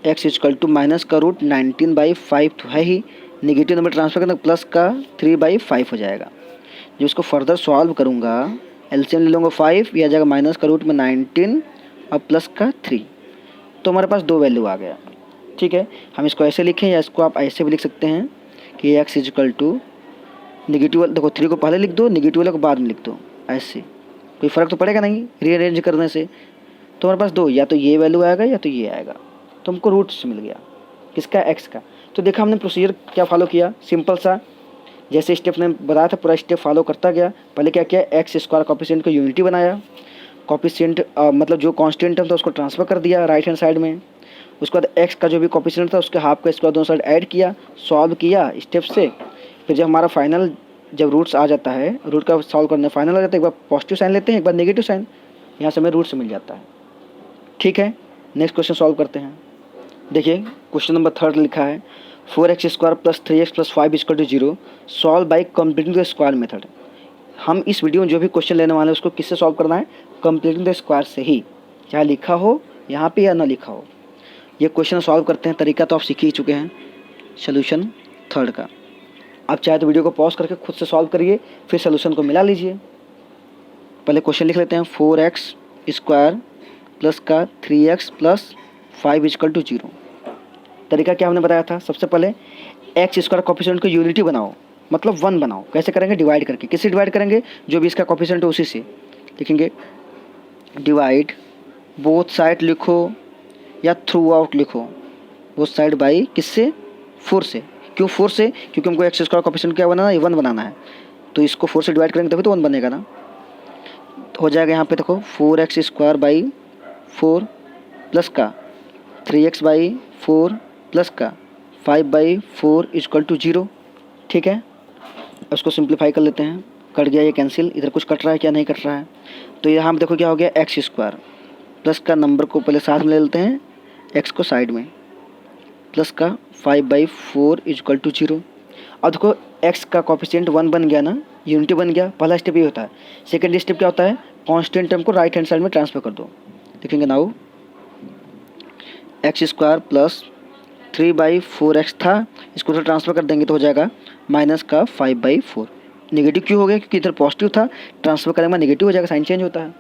x इक्वल टू माइनस का रूट 19/5 तो है ही, निगेटिव नंबर ट्रांसफ़र करना प्लस का 3/5 हो जाएगा। जो इसको फर्दर सॉल्व करूँगा एलसीएम ले लूँगा 5, यह आ जाएगा माइनस का रूट में 19 और प्लस का 3, तो हमारे पास 2 वैल्यू आ गया, ठीक है। हम इसको ऐसे लिखें या इसको आप ऐसे भी लिख सकते हैं कि x इक्वल टू निगेटिव, देखो 3 को पहले लिख दो, निगेटिव वाले को बाद में लिख दो, ऐसे कोई फ़र्क तो पड़ेगा नहीं रीअरेंज करने से। तो हमारे पास 2, या तो ये वैल्यू आएगा या तो ये आएगा, तो हमको रूट से मिल गया किसका, x का। तो देखा हमने प्रोसीजर क्या फॉलो किया, सिंपल सा, जैसे स्टेप ने बताया था पूरा स्टेप फॉलो करता गया। पहले क्या किया, एक्स स्क्वायर कोफिशिएंट को यूनिटी बनाया, कोफिशिएंट मतलब जो कांस्टेंट था उसको ट्रांसफ़र कर दिया राइट हैंड साइड में। उसके बाद एक्स का जो भी कोफिशिएंट था उसके हाफ का स्क्वायर दोनों साइड ऐड किया, सॉल्व किया स्टेप से। फिर जब हमारा फाइनल जब रूट्स आ जाता है, रूट का सॉल्व करने फाइनल आ जाता है, एक बार पॉजिटिव साइन लेते हैं, एक बार नेगेटिव साइन, यहाँ से हमें रूट से मिल जाता है, ठीक है। नेक्स्ट क्वेश्चन सॉल्व करते हैं। देखिए क्वेश्चन नंबर 3 लिखा है 4x square plus 3x plus 5 equal to 0 solve by completing the square method. हम इस वीडियो में जो भी क्वेश्चन लेने वाले हैं उसको किससे सॉल्व करना है, कंप्लीटिंग द स्क्वायर से ही, चाहे लिखा हो यहाँ पे या ना लिखा हो। ये क्वेश्चन सॉल्व करते हैं, तरीका तो आप सीख ही चुके हैं सोल्यूशन 3 का। आप चाहे तो वीडियो को पॉज करके खुद से सॉल्व करिए, फिर सोल्यूशन को मिला लीजिए। पहले क्वेश्चन लिख लेते हैं, 4x स्क्वायर प्लस का 3x प्लस 5 इक्वल टू 0। तरीका क्या हमने बताया था, सबसे पहले एक्स स्क्वायर कोफिशिएंट को यूनिटी बनाओ, मतलब 1 बनाओ। कैसे करेंगे, डिवाइड करके। किससे डिवाइड करेंगे, जो भी इसका कोफिशिएंट है उसी से लिखेंगे, डिवाइड बोथ साइड लिखो या थ्रू आउट लिखो, बोथ साइड बाई किससे, 4 से। क्यों 4 से, क्योंकि हमको एक्स स्क्वायर कोफिशिएंट क्या बनाना है, 1 बनाना है, तो इसको 4 से डिवाइड करेंगे तभी तो 1 बनेगा ना। तो हो जाएगा यहाँ पे देखो 4x स्क्वायर बाई 4 प्लस का 3x बाई 4 प्लस का 5/4 इक्वल टू 0, ठीक है। उसको सिंप्लीफाई कर लेते हैं, कट गया ये कैंसिल, इधर कुछ कट रहा है क्या, नहीं कट रहा है। तो यहाँ देखो क्या हो गया, एक्स स्क्वायर प्लस का नंबर को पहले साथ में ले लेते हैं, एक्स को साइड में, प्लस का 5/4 इक्वल टू 0। अब देखो एक्स का कोफिशिएंट 1 बन गया ना, यूनिटी बन गया। पहला स्टेप ये होता है। सेकेंड स्टेप क्या होता है, कांस्टेंट टर्म को राइट हैंड साइड में ट्रांसफर कर दो। लिखेंगे now x square plus 3/4x था, इसको उधर ट्रांसफ़र कर देंगे तो हो जाएगा माइनस का 5/4। नेगेटिव क्यों हो गया, क्योंकि इधर पॉजिटिव था, ट्रांसफ़र करेंगे बाद नेगेटिव हो जाएगा, साइन चेंज होता है।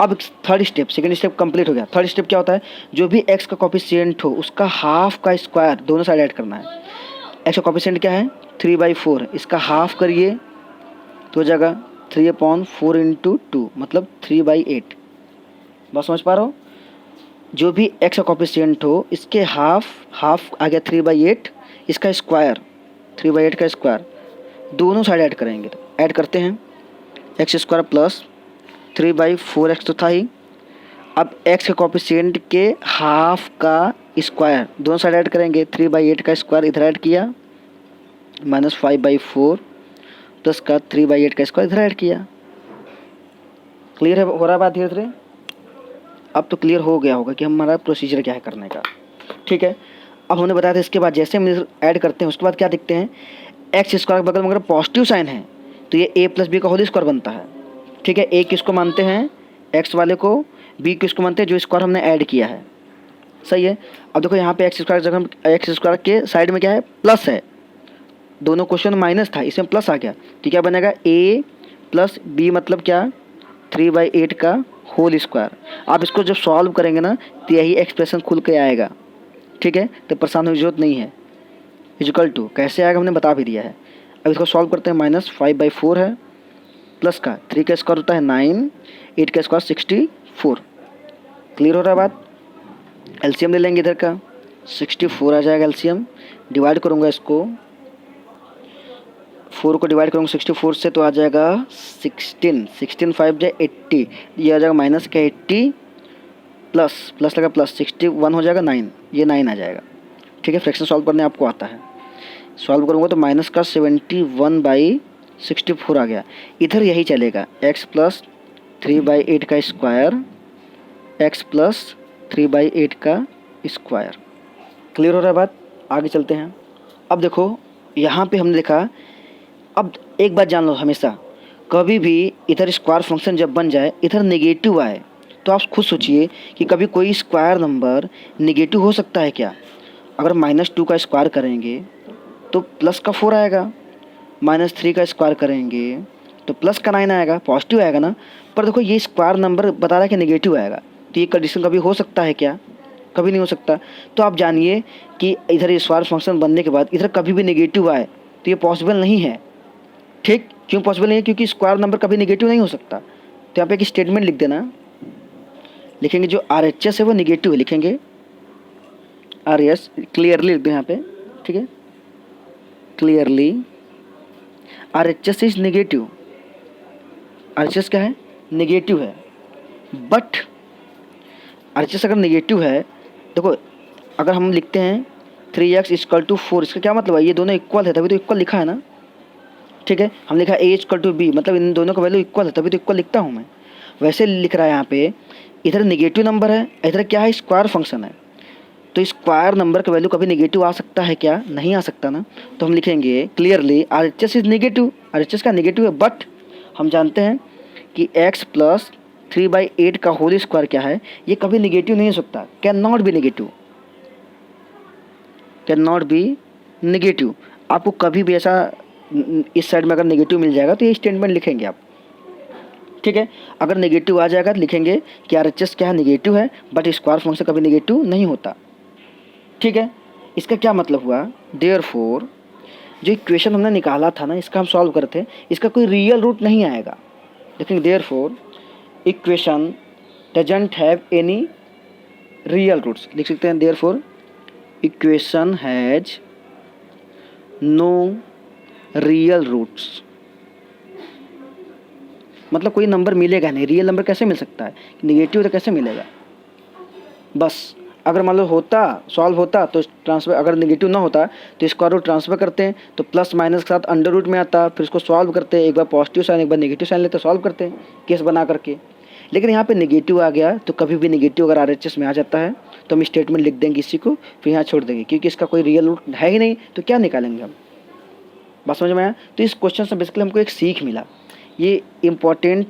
अब third step, second step complete हो गया। थर्ड स्टेप क्या होता है, जो भी x का कोफिशिएंट हो उसका हाफ का स्क्वायर दोनों साइड ऐड करना है। x का कोफिशिएंट क्या है 3/4, इसका हाफ करिए तो हो जाएगा 3/4 इंटू 2 मतलब 3/8। बस समझ पा रहे हो, जो भी x का कोफिशिएंट हो इसके हाफ आ गया 3/8, इसका स्क्वायर 3/8 का स्क्वायर, दोनों साइड ऐड करेंगे। तो ऐड करते हैं, एक्स स्क्वायर प्लस 3/4x तो था ही, अब x के कोफिशिएंट के हाफ का स्क्वायर दोनों साइड ऐड करेंगे, 3/8 का स्क्वायर इधर ऐड किया, माइनस 5/4 प्लस का 3/8 का स्क्वायर इधर ऐड किया। क्लियर है, हो रहा है बात धीरे धीरे। अब तो क्लियर हो गया होगा कि हमारा प्रोसीजर क्या है करने का, ठीक है। अब हमने बताया था इसके बाद जैसे हम ऐड करते हैं उसके बाद क्या दिखते हैं, एक्स स्क्वायर के बगल में अगर पॉजिटिव साइन है तो ये a प्लस बी का होल स्क्वायर बनता है, ठीक है। a किसको मानते हैं, x वाले को, b किसको मानते हैं, जो स्क्वायर हमने ऐड किया है, सही है। अब देखो यहाँ पे एक्स स्क्वायर जगह एक्स स्क्वायर के साइड में क्या है, प्लस है, दोनों क्वेश्चन माइनस था इसमें प्लस आ गया, तो क्या बनेगा a प्लस बी मतलब क्या 3/8 का होल स्क्वायर। आप इसको जब सॉल्व करेंगे ना तो यही एक्सप्रेशन खुल के आएगा, ठीक है। तो परेशान होने की जरूरत नहीं है। इक्वल टू कैसे आएगा हमने बता भी दिया है। अब इसको सॉल्व करते हैं, माइनस 5/4 है, प्लस का 3 का स्क्वायर होता है 9, 8 का स्क्वायर 64। क्लियर हो रहा है बात। एलसीएम ले लेंगे, इधर का 64 आ जाएगा एलसीएम, डिवाइड करूँगा इसको, 4 को डिवाइड करूँगा 64 से तो आ जाएगा 16 5 जाए 80, ये आ जाएगा माइनस का 80 प्लस लगा प्लस 61 हो जाएगा 9, ये 9 आ जाएगा, ठीक है। फ्रैक्शन सॉल्व करने आपको आता है, सॉल्व करूँगा तो माइनस का 71/64 आ गया। इधर यही चलेगा, x प्लस 3/8 का स्क्वायर, x प्लस 3/8 का स्क्वायर। क्लियर हो रहा है बात। आगे चलते हैं। अब देखो यहाँ पे हमने देखा, अब एक बात जान लो, हमेशा कभी भी इधर स्क्वायर फंक्शन जब बन जाए इधर नेगेटिव आए तो आप खुद सोचिए कि कभी कोई स्क्वायर नंबर नेगेटिव हो सकता है क्या? अगर -2 का स्क्वायर करेंगे तो प्लस का 4 आएगा, -3 का स्क्वायर करेंगे तो प्लस का 9 आएगा, पॉजिटिव आएगा ना। पर देखो ये स्क्वायर नंबर बता रहा है कि नेगेटिव आएगा, तो ये कंडीशन कभी हो सकता है क्या? कभी नहीं हो सकता। तो आप जानिए कि इधर स्क्वायर फंक्शन बनने के बाद इधर कभी भी नेगेटिव आए तो ये पॉसिबल नहीं है। ठीक, क्यों पॉसिबल नहीं है? क्योंकि स्क्वायर नंबर कभी नेगेटिव नहीं हो सकता। तो यहाँ पे एक स्टेटमेंट लिख देना, लिखेंगे जो RHS है वो नेगेटिव है, लिखेंगे RS क्लियरली लिख दो यहाँ पे, ठीक है, clearly RHS is negative. RHS क्या है? नेगेटिव है। बट RHS अगर नेगेटिव है, देखो अगर हम लिखते हैं 3x = 4, इसका क्या मतलब है? ये दोनों इक्वल है तभी तो इक्वल लिखा है ना, ठीक है। हम लिखा a = b, मतलब इन दोनों का वैल्यू इक्वल है तभी तो इक्वल लिखता हूँ मैं। वैसे लिख रहा है यहाँ पे, इधर नेगेटिव नंबर है, इधर क्या है? स्क्वायर फंक्शन है। तो स्क्वायर नंबर का वैल्यू कभी नेगेटिव आ सकता है क्या? नहीं आ सकता ना। तो हम लिखेंगे clearly RHS is negative. RHS का नेगेटिव है, बट हम जानते हैं कि x + 3/8 का होल स्क्वायर क्या है? ये कभी नेगेटिव नहीं हो सकता, can not be negative, can not be negative. आपको कभी भी ऐसा इस साइड में अगर नेगेटिव मिल जाएगा तो ये स्टेटमेंट लिखेंगे आप, ठीक है। अगर नेगेटिव आ जाएगा तो लिखेंगे कि RHS क्या है? नेगेटिव है, बट स्क्वायर फंक्शन कभी नेगेटिव नहीं होता, ठीक है। इसका क्या मतलब हुआ? देयरफॉर जो इक्वेशन हमने निकाला था ना, इसका हम सॉल्व करते हैं, इसका कोई रियल रूट नहीं आएगा। देखेंगे therefore equation doesn't have any real roots, लिख सकते हैं therefore equation has no real roots. मतलब कोई नंबर मिलेगा नहीं, रियल नंबर कैसे मिल सकता है? नेगेटिव तो कैसे मिलेगा? बस अगर मान लो होता, सॉल्व होता तो ट्रांसफर, अगर नेगेटिव ना होता तो स्क्वायर रूट ट्रांसफर करते हैं तो प्लस माइनस के साथ अंडर रूट में आता, फिर उसको सॉल्व करते हैं, एक बार पॉजिटिव साइन एक बार नेगेटिव साइन लेते सॉल्व करते हैं केस बना करके। लेकिन यहाँ पे नेगेटिव आ गया तो कभी भी नेगेटिव अगर RHS में आ जाता है तो हम स्टेटमेंट लिख देंगे इसी को, फिर यहाँ छोड़ देंगे, क्योंकि इसका कोई रियल रूट है ही नहीं तो क्या निकालेंगे हम। बात समझ में आया? तो इस क्वेश्चन से बेसिकली हमको एक सीख मिला, ये इम्पॉर्टेंट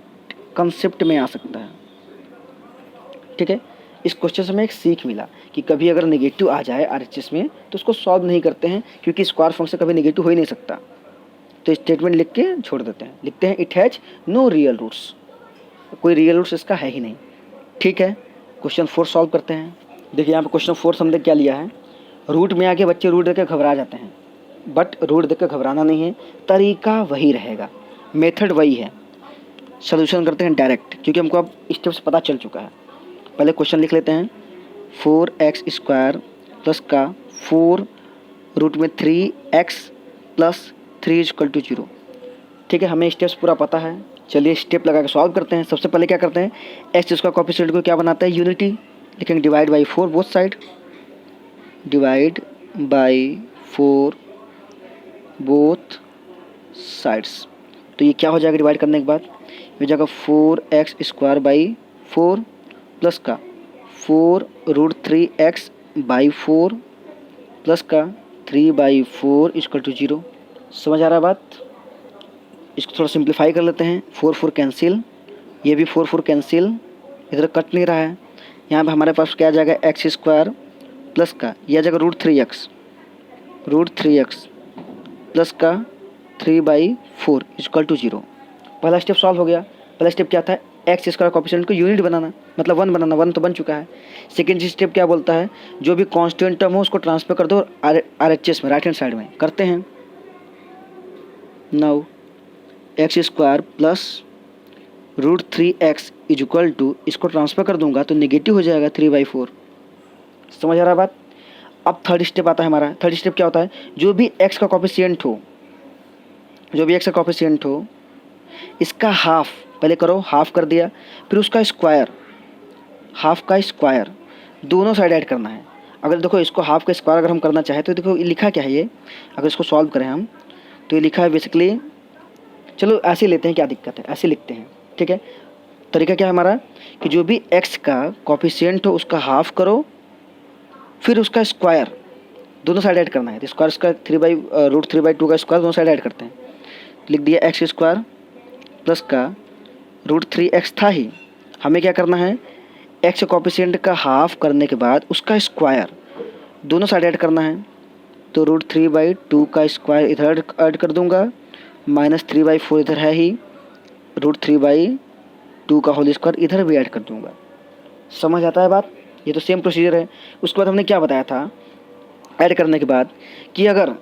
कंसेप्ट में आ सकता है, ठीक है। इस क्वेश्चन से हमें एक सीख मिला कि कभी अगर नेगेटिव आ जाए RHS में तो उसको सॉल्व नहीं करते हैं, क्योंकि स्क्वायर फंक्शन कभी नेगेटिव हो ही नहीं सकता। तो स्टेटमेंट लिख के छोड़ देते हैं, लिखते हैं it has no real roots, कोई रियल रूट्स इसका है ही नहीं, ठीक है। क्वेश्चन 4 सॉल्व करते हैं। देखिए यहाँ पे क्वेश्चन 4 हमने क्या लिया है, रूट में आके बच्चे रूट देख के घबरा जाते हैं, बट रूट देख के घबराना नहीं है, तरीका वही रहेगा, मेथड वही है। सोल्यूशन करते हैं डायरेक्ट, क्योंकि हमको अब स्टेप्स पता चल चुका है। पहले क्वेश्चन लिख लेते हैं, 4x² प्लस का 4 रूट में 3x + 3 = 0, ठीक है। हमें स्टेप्स पूरा पता है, चलिए स्टेप लगा के सॉल्व करते हैं। सबसे पहले क्या करते हैं, x² कोएफिशिएंट को क्या बनाता है? यूनिटी, लिखेंगे divide by 4 both side, divide by 4 both sides. तो ये क्या हो जाएगा डिवाइड करने के बाद? हो जाएगा 4x² बाई 4 प्लस का 4 रूट 3x बाई 4 प्लस का 3/4 = 0। समझ आ रहा है बात? इसको थोड़ा सिंप्लीफाई कर लेते हैं, 4 कैंसिल, ये भी 4 कैंसिल, इधर कट नहीं रहा है। यहाँ पे हमारे पास क्या आ जाएगा? x² प्लस का यह आ जाएगा रूट 3x प्लस का 3/4 = 0। पहला स्टेप सॉल्व हो गया। पहला स्टेप क्या था? x² कोएफिशिएंट को यूनिट बनाना, मतलब 1 बनाना, 1 तो बन चुका है। सेकेंड स्टेप क्या बोलता है? जो भी कांस्टेंट टर्म हो उसको ट्रांसफर कर दो RHS में, राइट हैंड साइड में करते हैं। Now x² plus root 3x = इसको ट्रांसफर कर दूंगा तो नेगेटिव हो जाएगा 3/4। समझ आ रहा है बात? अब थर्ड स्टेप आता है हमारा। थर्ड स्टेप क्या होता है? जो भी x का कोएफिशिएंट हो, इसका हाफ पहले करो, हाफ कर दिया, फिर उसका स्क्वायर, हाफ का स्क्वायर दोनों साइड ऐड करना है। अगर देखो इसको हाफ का स्क्वायर अगर हम करना चाहें तो देखो लिखा क्या है ये, अगर इसको सॉल्व करें हम तो ये लिखा है बेसिकली, चलो ऐसे लेते हैं, क्या दिक्कत है, ऐसे लिखते हैं, ठीक है। तरीका क्या है हमारा कि जो भी x का कोएफिशिएंट हो उसका हाफ करो, फिर उसका स्क्वायर, दोनों साइड ऐड करना है, तो स्क्वायर स्क्वायर √3/2 का स्क्वायर दोनों साइड ऐड करते हैं। तो लिख दिया एक्स स्क्वायर प्लस का √3x था ही, हमें क्या करना है, एक्स कोएफिशिएंट का हाफ करने के बाद उसका स्क्वायर दोनों साइड ऐड करना है। तो √3/2 का स्क्वायर इधर ऐड कर दूंगा, -3/4 इधर है ही, √3/2 का होल स्क्वायर इधर भी ऐड कर दूंगा। समझ आता है बात? ये तो सेम प्रोसीजर है। उसके बाद हमने क्या बताया था ऐड करने के बाद, कि अगर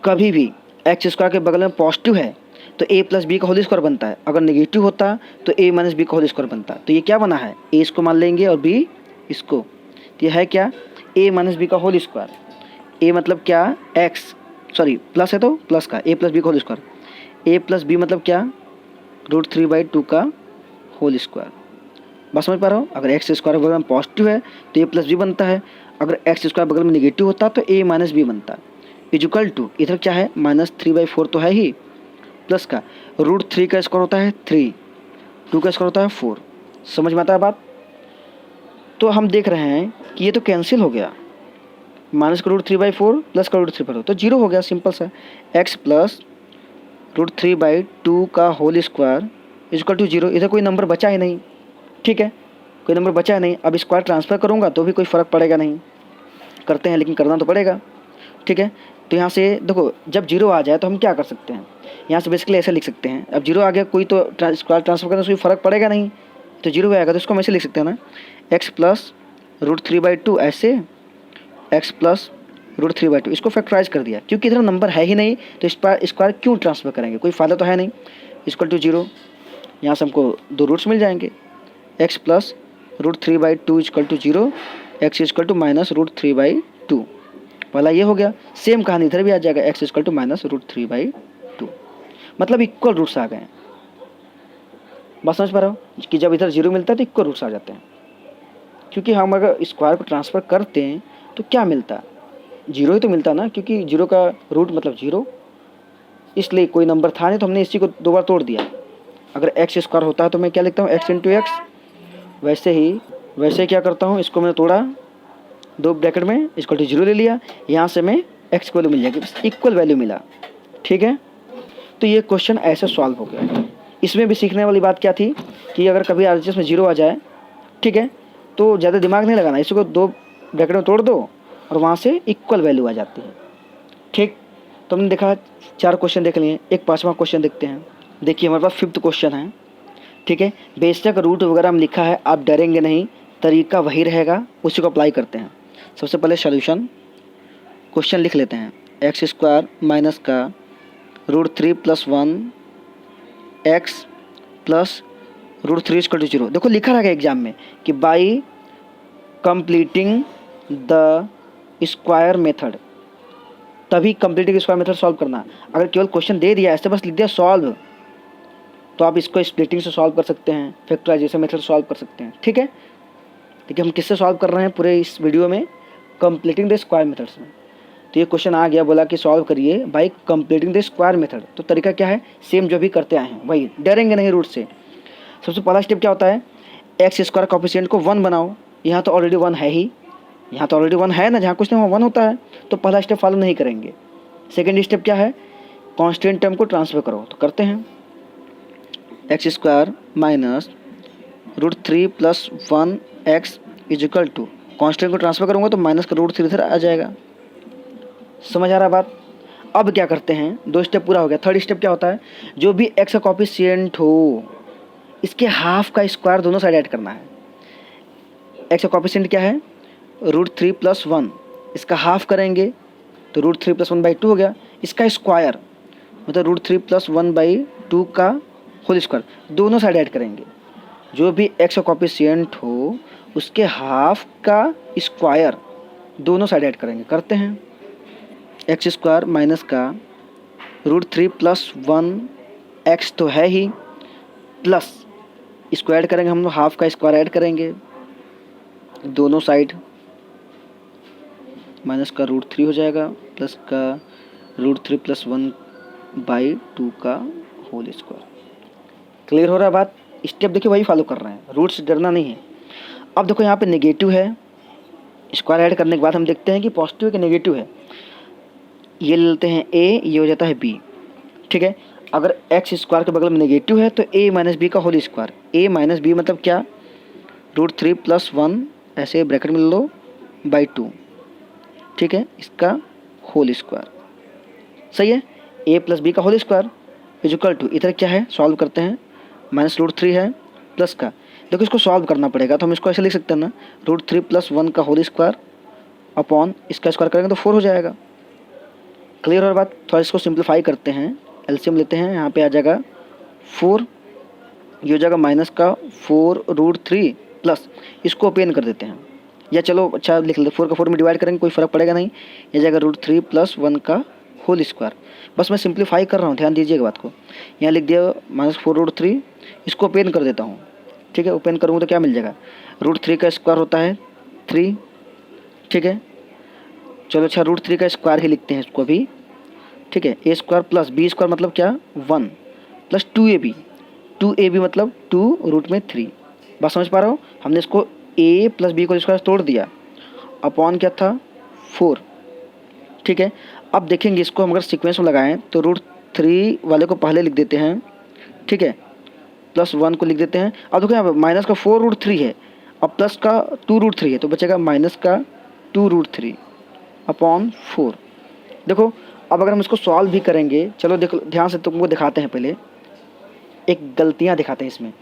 कभी भी एक्स स्क्वायर के बगल में पॉजिटिव है तो a प्लस बी का होल स्क्वायर बनता है, अगर नेगेटिव होता तो a माइनस बी का होल स्क्वायर बनता। तो ये क्या बना है, a इसको मान लेंगे और b इसको, तो ये है क्या, a माइनस बी का होल स्क्वायर। a मतलब क्या, प्लस है तो प्लस का a प्लस बी का whole square, a plus b मतलब क्या, √3/2 का होल स्क्वायर। बस समझ पा रहा हूँ? अगर एक्स स्क्वायर बगल में पॉजिटिव है तो a प्लस बी बनता है, अगर एक्स स्क्वायर बगल में नेगेटिव होता तो a माइनस बी बनता। इक्वल टू इधर क्या है, -3/4 तो है ही, प्लस का √3 का स्क्वायर होता है 3, 2 का स्क्वायर होता है 4। समझ में आता है बात? तो हम देख रहे हैं कि ये तो कैंसिल हो गया, माइनस का √3/4 प्लस का √3/4 तो 0 हो गया, सिंपल सा। x प्लस √3/2 का होल स्क्वायर इक्वल टू 0। इधर कोई नंबर बचा ही नहीं, ठीक है, कोई नंबर बचा है नहीं। अब स्क्वायर ट्रांसफर करूँगा तो भी कोई फ़र्क पड़ेगा नहीं, करते हैं लेकिन करना तो पड़ेगा, ठीक है। तो यहाँ से देखो जब 0 आ जाए तो हम क्या कर सकते हैं, यहाँ से बेसिकली ऐसे लिख सकते हैं, अब 0 आ गया कोई तो स्क्वायर ट्रांसफर करने से कोई फ़र्क पड़ेगा नहीं, तो 0 आएगा तो इसको हम ऐसे लिख सकते हैं ना, x प्लस √3/2 ऐसे, x प्लस √3/2 इसको फैक्टराइज कर दिया, क्योंकि इधर नंबर है ही नहीं तो इस पर स्क्वायर क्यों ट्रांसफर करेंगे, कोई फ़ायदा तो है नहीं। इक्वल टू 0, यहाँ से हमको 2 रूट्स मिल जाएंगे, x plus √3/2 equal to 0, x equal to -√3/2। पहला ये हो गया, सेम कहानी इधर भी आ जाएगा, x इक्वल टू -√3/2, मतलब इक्वल रूट्स आ गए। बात समझ पा रहे हो कि जब इधर 0 मिलता है तो इक्वल रूट्स आ जाते हैं, क्योंकि हम अगर स्क्वायर को ट्रांसफ़र करते हैं तो क्या मिलता, 0 ही तो मिलता ना, क्योंकि 0 का रूट मतलब 0, इसलिए कोई नंबर था नहीं तो हमने इसी को 2 बार तोड़ दिया। अगर x स्क्वायर होता है तो मैं क्या लिखता हूँ, x इंटू एक्स, वैसे क्या करता हूँ, इसको मैंने तोड़ा 2 ब्रैकेट में, इक्वल टू 0 ले लिया, यहाँ से मैं x की वैल्यू मिल जाएगी, बस इक्वल वैल्यू मिला, ठीक है। तो ये क्वेश्चन ऐसे सॉल्व हो गया। इसमें भी सीखने वाली बात क्या थी कि अगर कभी RHS में 0 आ जाए, ठीक है, तो ज़्यादा दिमाग नहीं लगाना, इसको 2 ब्रैकेट में तोड़ दो और वहाँ से इक्वल वैल्यू आ जाती है, ठीक। तो हमने देखा 4 क्वेश्चन देख लिए, एक 5वां क्वेश्चन देखते हैं। देखिए हमारे पास 5th क्वेश्चन है, ठीक है। बेशक रूट वगैरह हम लिखा है, आप डरेंगे नहीं, तरीका वही रहेगा, उसी को अप्लाई करते हैं। सबसे पहले सोल्यूशन क्वेश्चन लिख लेते हैं, एक्स स्क्वायर माइनस का √3 + 1 एक्स प्लस √3 इक्वल टू 0। देखो लिखा रहेगा एग्जाम में कि by completing the square method, तभी कंप्लीटिंग स्क्वायर मेथड सॉल्व करना। अगर केवल क्वेश्चन दे दिया ऐसे बस लिख दिया सॉल्व, तो आप इसको स्प्लिटिंग से सॉल्व कर सकते हैं, फैक्टराइजेशन मेथड सॉल्व कर सकते हैं, ठीक है। देखिए हम किससे सॉल्व कर रहे हैं पूरे इस वीडियो में, कंप्लीटिंग द स्क्वायर मेथड्स में। तो ये क्वेश्चन आ गया, बोला कि सॉल्व करिए by completing the square method. तो तरीका क्या है, सेम जो भी करते आए हैं वही, डरेंगे नहीं रूट से। सबसे पहला स्टेप क्या होता है, एक्स स्क्वायर कोएफिशिएंट को 1 बनाओ, यहाँ तो ऑलरेडी 1 है ही, यहाँ तो ऑलरेडी 1 है ना, जहाँ कुछ नहीं वहाँ 1 होता है, तो पहला स्टेप फॉलो नहीं करेंगे। सेकेंड स्टेप क्या है, कांस्टेंट टर्म को ट्रांसफर करो, तो करते हैं। X square minus √3 + 1 x is equal to, constant को ट्रांसफर करूँगा तो माइनस का √3 इधर आ जाएगा। समझ आ रहा है बात? अब क्या करते हैं, 2 स्टेप पूरा हो गया। थर्ड स्टेप क्या होता है, जो भी एक्स का कोएफिशिएंट हो इसके हाफ का स्क्वायर दोनों साइड ऐड करना है। एक्स का कोएफिशिएंट क्या है, √3 + 1, इसका हाफ करेंगे तो √3 + 1/2 हो गया, इसका स्क्वायर मतलब √3 + 1/2 का होल स्क्वायर दोनों साइड ऐड करेंगे। जो भी एक्स का कोएफिशिएंट हो उसके हाफ का स्क्वायर दोनों साइड ऐड करेंगे, करते हैं। एक्स स्क्वायर माइनस का √3 + 1 एक्स तो है ही, प्लस इसको ऐड करेंगे हम लोग, हाफ का स्क्वायर ऐड करेंगे दोनों साइड, माइनस का √3 हो जाएगा, प्लस का √3 + 1/2 का होल स्क्वायर। क्लियर हो रहा है बात? स्टेप देखिए वही फॉलो कर रहे हैं, रूट से डरना नहीं है। अब देखो यहाँ पे नेगेटिव है, स्क्वायर ऐड करने के बाद हम देखते हैं कि पॉजिटिव है कि नेगेटिव है। ये ले लेते हैं a, ये हो जाता है b। ठीक है, अगर एक्स स्क्वायर के बगल में नेगेटिव है तो a माइनस बी का whole square. a minus b मतलब क्या, √3 + 1 ऐसे ब्रैकेट में ले लो बाई 2। ठीक है, इसका होल स्क्वायर। सही है, a + b का whole square is equal to, इधर क्या है सॉल्व करते हैं, -√3 है प्लस का, देखो इसको सॉल्व करना पड़ेगा तो हम इसको ऐसे लिख सकते हैं ना, √3 + 1 का होल स्क्वायर अपॉन इसका स्क्वायर करेंगे तो 4 हो जाएगा। क्लियर हो बात। थोड़ा इसको सिंप्लीफाई करते हैं, एलसीएम लेते हैं, यहाँ पे आ जाएगा 4, ये हो जाएगा माइनस का 4√3 प्लस इसको ओपन कर देते हैं, या चलो अच्छा लिख लेते, 4 का 4 में डिवाइड करेंगे कोई फ़र्क पड़ेगा नहीं, ये जाएगा √3 + 1 का होल स्क्वायर। बस मैं सिंप्लीफाई कर रहा हूँ, ध्यान दीजिएगा बात को। यहाँ लिख दिया -4√3, इसको ओपन कर देता हूँ। ठीक है, ओपन करूँगा तो क्या मिल जाएगा, √3 का स्क्वायर होता है 3। ठीक है, चलो अच्छा √3 का स्क्वायर ही लिखते हैं इसको भी। ठीक है, a square plus b square मतलब क्या 1 प्लस 2ab, 2ab मतलब 2√3। बात समझ पा रहे हो, हमने इसको a + b को स्क्वायर तोड़ दिया, अपॉन क्या था 4। ठीक है, अब देखेंगे इसको हम अगर सीक्वेंस में लगाएं तो √3 वाले को पहले लिख देते हैं। ठीक है, +1 को लिख देते हैं। अब देखो यहाँ माइनस का 4√3 है, अब प्लस का 2√3 है, तो बचेगा माइनस का 2√3 अपॉन 4। देखो अब अगर हम इसको सॉल्व भी करेंगे, चलो देखो ध्यान से तुमको दिखाते हैं, पहले एक गलतियाँ दिखाते हैं इसमें।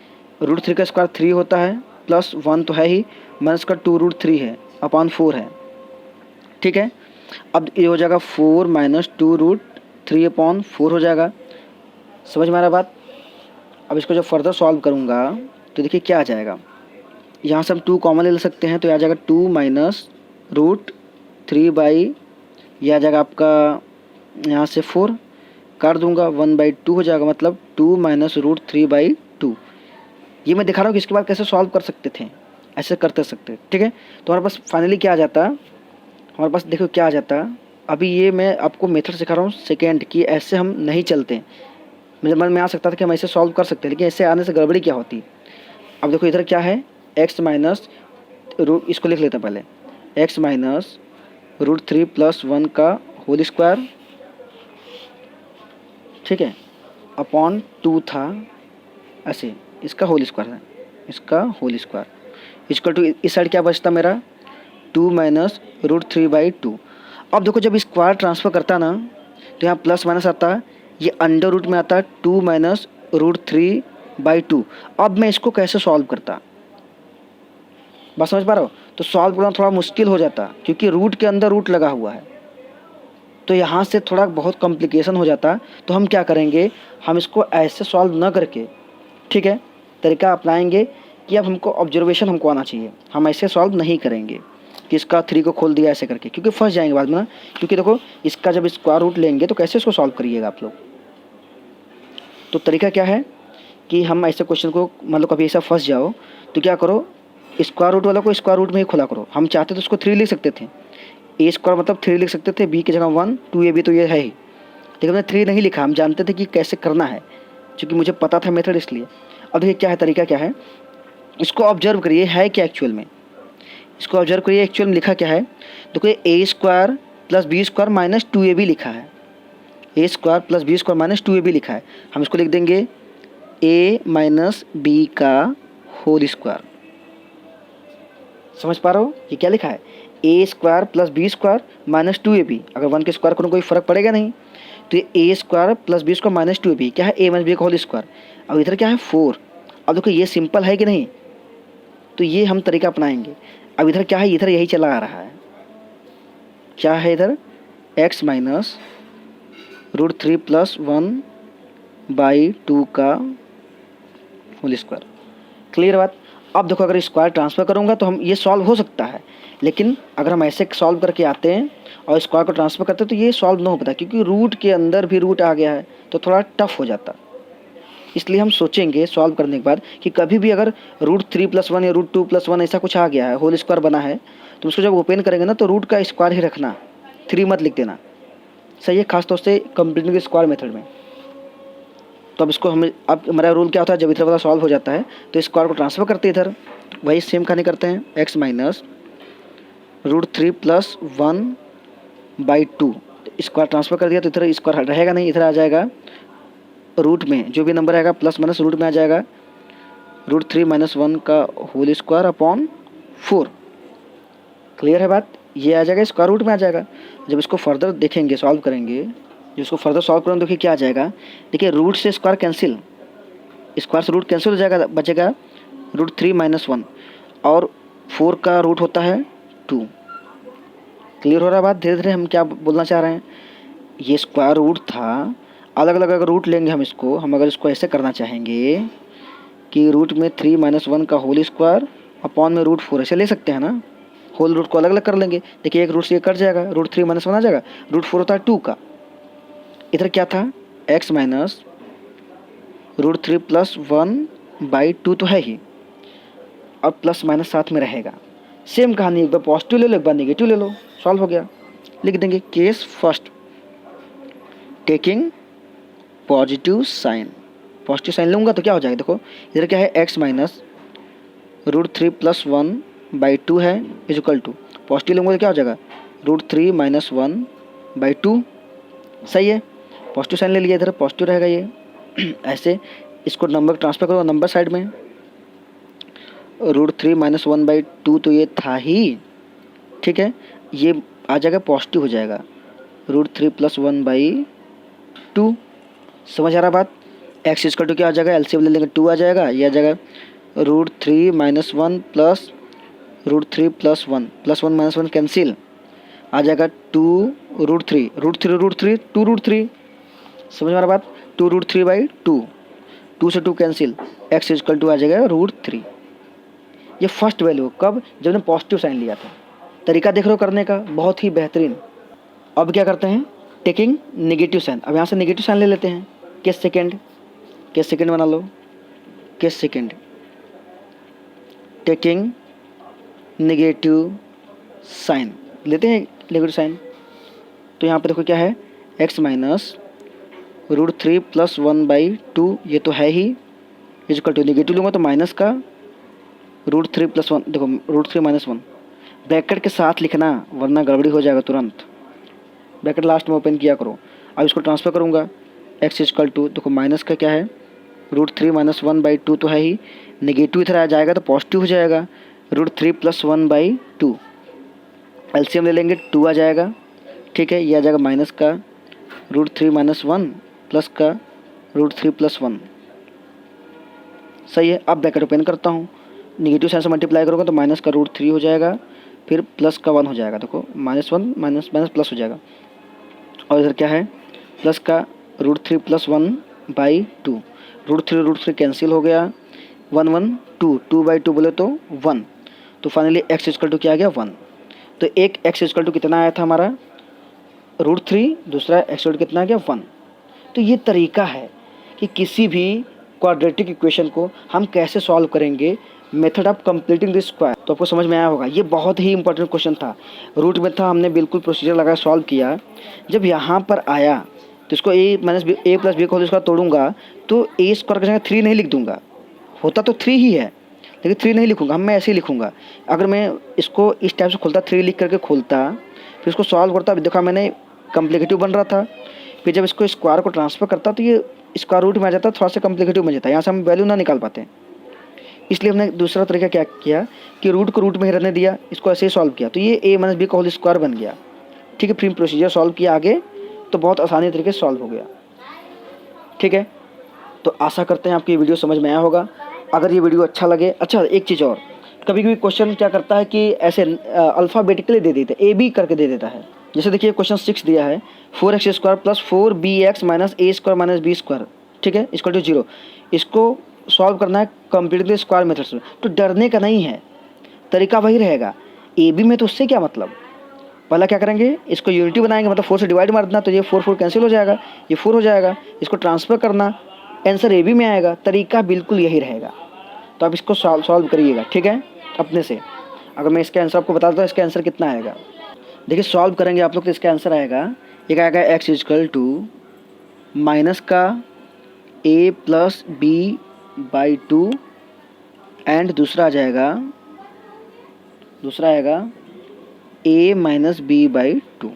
√3 का स्क्वायर 3 होता है, +1 तो है ही, माइनस का 2√3 है अपॉन 4 है। ठीक है, अब ये हो जाएगा 4 - 2√3 अपॉन 4 हो जाएगा। समझ में आ रहा बात। अब इसको जब फर्दर सॉल्व करूँगा तो देखिए क्या आ जाएगा, यहाँ से हम 2 कॉमन ले सकते हैं तो आ जाएगा 2 - √3 बाई, यह आ जाएगा आपका यहाँ से 4 काट दूंगा 1/2 हो जाएगा, मतलब 2 - √3/2। ये मैं दिखा रहा हूँ कि इसके बाद कैसे सॉल्व कर सकते थे, ऐसे करते सकते। ठीक है, तो हमारे पास फाइनली क्या आ जाता, हमारे पास देखो क्या आ जाता। अभी ये मैं आपको मेथड सिखा रहा हूँ सेकेंड की, ऐसे हम नहीं चलते। मेरे मन में आ सकता था कि हम ऐसे सॉल्व कर सकते हैं, लेकिन ऐसे आने से गड़बड़ी क्या होती। अब देखो इधर क्या है, x माइनस इसको लिख लेते हैं पहले, x माइनस √3 + 1 का होल स्क्वायर। ठीक है, अपॉन 2 था ऐसे, इसका होल स्क्वायर है, इसका होल स्क्वायर इक्वल टू, इस साइड क्या बचता मेरा 2 - √3/2। अब देखो जब स्क्वायर ट्रांसफ़र करता ना तो यहाँ प्लस माइनस आता है, ये अंडर रूट में आता है 2 - √3/2। अब मैं इसको कैसे सॉल्व करता, बात समझ पा रहा हो। तो सॉल्व करना थोड़ा मुश्किल हो जाता क्योंकि रूट के अंदर रूट लगा हुआ है, तो यहाँ से थोड़ा बहुत कॉम्प्लिकेशन हो जाता। तो हम क्या करेंगे, हम इसको ऐसे सॉल्व ना करके, ठीक है, तरीका अपनाएंगे कि अब हमको ऑब्जर्वेशन हमको आना चाहिए। हम ऐसे सॉल्व नहीं करेंगे कि इसका 3 को खोल दिया ऐसे करके, क्योंकि फंस जाएंगे बाद में ना। क्योंकि देखो इसका जब स्क्वायर रूट लेंगे तो कैसे इसको सॉल्व करिएगा आप लोग। तो तरीका क्या है कि हम ऐसे क्वेश्चन को, मतलब कभी ऐसा फंस जाओ तो क्या करो, स्क्वायर रूट वाला को स्क्वायर रूट में ही खोला करो। हम चाहते तो उसको 3 लिख सकते थे, a स्क्वायर मतलब 3 लिख सकते थे, b की जगह 1, 2ab तो ये है ही, लेकिन हमने 3 नहीं लिखा, हम जानते थे कि कैसे करना है, क्योंकि मुझे पता था मेथड, इसलिए। अब देखिए क्या है, तरीका क्या है, इसको ऑब्जर्व करिए है क्या एक्चुअल में, इसको ऑब्जर्व करिए एक्चुअल में लिखा क्या है। देखो a square + b square - 2ab लिखा है, a square + b square - 2ab लिखा है। हम इसको लिख देंगे a - b का होल स्क्वायर। समझ पा रहे हो ये क्या लिखा है, a square + b square - 2ab। अगर 1 के स्क्वायर करूँ कोई फ़र्क पड़ेगा नहीं, तो ये a square + b square - 2ab क्या है, a - b का होल स्क्वायर। अब इधर क्या है 4। अब देखो ये सिंपल है कि नहीं, तो ये हम तरीका अपनाएंगे। अब इधर क्या है, इधर यही चला आ रहा है, क्या है इधर, x माइनस √3 + 1/2 का होल स्क्वायर। क्लियर बात। अब देखो अगर स्क्वायर ट्रांसफ़र करूँगा तो हम ये सॉल्व हो सकता है, लेकिन अगर हम ऐसे सॉल्व करके आते हैं और स्क्वायर को ट्रांसफ़र करते हैं तो ये सॉल्व नहीं हो पाता, क्योंकि रूट के अंदर भी रूट आ गया है तो थोड़ा टफ हो जाता। इसलिए हम सोचेंगे सॉल्व करने के बाद कि कभी भी अगर √3 + 1 या √2 + 1 ऐसा कुछ आ गया है, होल स्क्वायर बना है, तो उसको जब ओपन करेंगे ना तो रूट का स्क्वायर ही रखना, 3 मत लिख देना। सही है, खासतौर से कंप्लीटिंग स्क्वायर मेथड में। तो अब इसको हम, अब हमारा रूल क्या होता है, जब इधर वाला सॉल्व हो जाता है तो स्क्वायर को ट्रांसफ़र करते हैं इधर, वही सेम खाने करते हैं, x minus √3 plus 1/2। Square transfer कर दिया तो इधर स्क्वायर रहेगा नहीं, इधर आ जाएगा रूट में जो भी नंबर आएगा प्लस माइनस रूट में आ जाएगा √3 - 1 का होल स्क्वायर अपॉन 4। क्लियर है बात? ये आ जाएगा स्क्वायर रूट में आ जाएगा। जब इसको फर्दर देखेंगे, सॉल्व करेंगे, जब इसको फर्दर सॉल्व करेंगे देखिए क्या आ जाएगा। देखिए रूट से स्क्वायर कैंसिल, स्क्वायर से रूट कैंसिल हो जाएगा, बचेगा √3 - 1 और 4 का रूट होता है 2। क्लियर हो रहा है बात? धीरे धीरे हम क्या बोलना चाह रहे हैं, ये स्क्वायर रूट था, अलग अलग अगर रूट लेंगे हम अगर इसको ऐसे करना चाहेंगे कि रूट में 3 - 1 का होल स्क्वायर अपॉन में √4 ऐसे ले सकते हैं ना। होल रूट को अलग अलग कर लेंगे। देखिए एक रूट से ये कट जाएगा, √3 - 1 आ जाएगा, √4 होता है 2 का। इधर क्या था, x माइनस √3 प्लस 1/2 तो है ही, और प्लस माइनस साथ में रहेगा। सेम कहानी, एक बार पॉजिटिव ले लो एक बार निगेटिव ले लो, सॉल्व हो गया। लिख देंगे case first, taking positive sign. Positive sign लूँगा तो क्या हो जाएगा, देखो इधर क्या है, x माइनस √3 प्लस 1/2 है इक्वल टू, पॉजिटिव लूँगा तो क्या हो जाएगा, √3 - 1/2। सही है, पॉजिटिव साइन ले लिया, इधर पॉजिटिव रहेगा ये। ऐसे इसको नंबर ट्रांसफर करो नंबर साइड में, √3 - 1/2 तो ये था ही, ठीक है, ये आ जाएगा पॉजिटिव हो जाएगा, √3 प्लस 1/2। समझ आ रहा बात? x इक्वल टू क्या आ जाएगा, एलसीएम ले लेंगे 2 आ जाएगा, ये आ जाएगा √3 - 1 प्लस √3 प्लस 1 प्लस 1 - 1 कैंसिल, आ जाएगा 2 √3 √3 2 √3। समझ में आ रहा बात? 2 √3/2, 2 से 2 कैंसिल, x इक्वल टू आ जाएगा √3। ये फर्स्ट वैल्यू कब, जब हमने पॉजिटिव साइन लिया था। तरीका देख रहे हो करने का, बहुत ही बेहतरीन। अब क्या करते हैं, टेकिंग नेगेटिव साइन। अब यहाँ से नेगेटिव साइन ले लेते हैं। केस सेकेंड बना लो, case second, taking negative sign लेते हैं, नेगेटिव साइन। तो यहाँ पर देखो क्या है, x माइनस √3 प्लस 1/2 ये तो है ही, इक्वल टू नेगेटिव लूँगा तो माइनस का √3 प्लस 1, देखो √3 - 1 ब्रैकेट के साथ लिखना वरना गड़बड़ी हो जाएगा तुरंत, ब्रैकेट लास्ट में ओपन किया करो। अब इसको ट्रांसफर करूँगा, x इक्वल टू देखो माइनस का क्या है, √3 - 1/2 तो है ही, नेगेटिव इधर आ जाएगा तो पॉजिटिव हो जाएगा, √3 प्लस 1/2। एलसीएम ले लेंगे 2 आ जाएगा, ठीक है, ये आ जाएगा माइनस का √3 - 1 प्लस का √3 प्लस 1। सही है, अब ब्रैकेट ओपन करता हूँ, निगेटिव साइन से मल्टीप्लाई करोगे तो माइनस का √3 हो जाएगा, फिर प्लस का 1 हो जाएगा, देखो -1 माइनस माइनस प्लस हो जाएगा, और इधर क्या है, प्लस का √3 प्लस 1/2, √3 कैंसिल हो गया, 1 1 2 2/2 बोले तो 1, तो फाइनली x इक्वल टू क्या आ गया 1। तो एक x इक्वल टू कितना आया था हमारा √3, दूसरा x इक्वल टू कितना आ गया 1। तो ये तरीका है कि किसी भी क्वाड्रेटिक इक्वेशन को हम कैसे सॉल्व करेंगे, method of completing this square. तो आपको समझ में आया होगा, ये बहुत ही इंपॉर्टेंट क्वेश्चन था, रूट में था, हमने बिल्कुल प्रोसीजर लगा सॉल्व किया। जब यहाँ पर आया तो इसको a - b a plus b को इसका तोड़ूंगा तो a स्क्वायर की जगह 3 नहीं लिख दूंगा, होता तो 3 ही है लेकिन 3 नहीं लिखूंगा, मैं ऐसे ही लिखूंगा। अगर मैं इसको इस टाइप से खोलता, 3 लिख करके खोलता, फिर इसको सॉल्व करता, अभी देखा मैंने कॉम्प्लिकेटिव बन रहा था, फिर जब इसको स्क्वायर को ट्रांसफर करता तो ये स्क्वायर रूट में आ जाता, थोड़ा सा कॉम्प्लिकेटिव बन जाता, यहाँ से हम वैल्यू ना निकाल पाते। इसलिए हमने दूसरा तरीका क्या किया कि रूट को रूट में ही रहने दिया, इसको ऐसे ही सॉल्व किया, तो ये a - b का होल स्क्वायर बन गया। ठीक है, फिर प्रोसीजर सॉल्व किया आगे तो बहुत आसानी तरीके से सॉल्व हो गया। ठीक है, तो आशा करते हैं आपको ये वीडियो समझ में आया होगा। अगर ये वीडियो अच्छा लगे, अच्छा एक चीज़ और, कभी कभी क्वेश्चन क्या करता है कि ऐसे अल्फ़ाबेटिकली दे देते हैं, AB करके दे देता है। जैसे देखिए क्वेश्चन 6 दिया है 4x² plus 4bx minus a² minus b², ठीक है, इक्वल टू 0। इसको सॉल्व करना है कंप्लीटली स्क्वायर मेथड से। तो डरने का नहीं है, तरीका वही रहेगा। AB में तो उससे क्या मतलब, पहला क्या करेंगे, इसको यूनिटी बनाएंगे, मतलब 4 से डिवाइड मार देना, तो ये 4 कैंसिल हो जाएगा, ये 4 हो जाएगा, इसको ट्रांसफ़र करना, आंसर AB में आएगा। तरीका बिल्कुल यही रहेगा, तो आप इसको सॉल्व करिएगा, ठीक है, अपने से। अगर मैं इसका आंसर आपको बता दूँ इसका आंसर कितना आएगा, देखिए सॉल्व करेंगे आप लोग तो इसका आंसर आएगा, एक आएगा x इक्वल टू माइनस का a प्लस b/2 एंड दूसरा आएगा a माइनस बी बाई 2।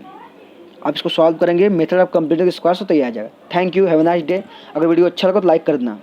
आप इसको सॉल्व करेंगे मेथड ऑफ कंप्लीटिंग स्क्वायर से तो ये आ जाएगा। Thank you, have a nice day. अगर वीडियो अच्छा लगा तो लाइक कर देना।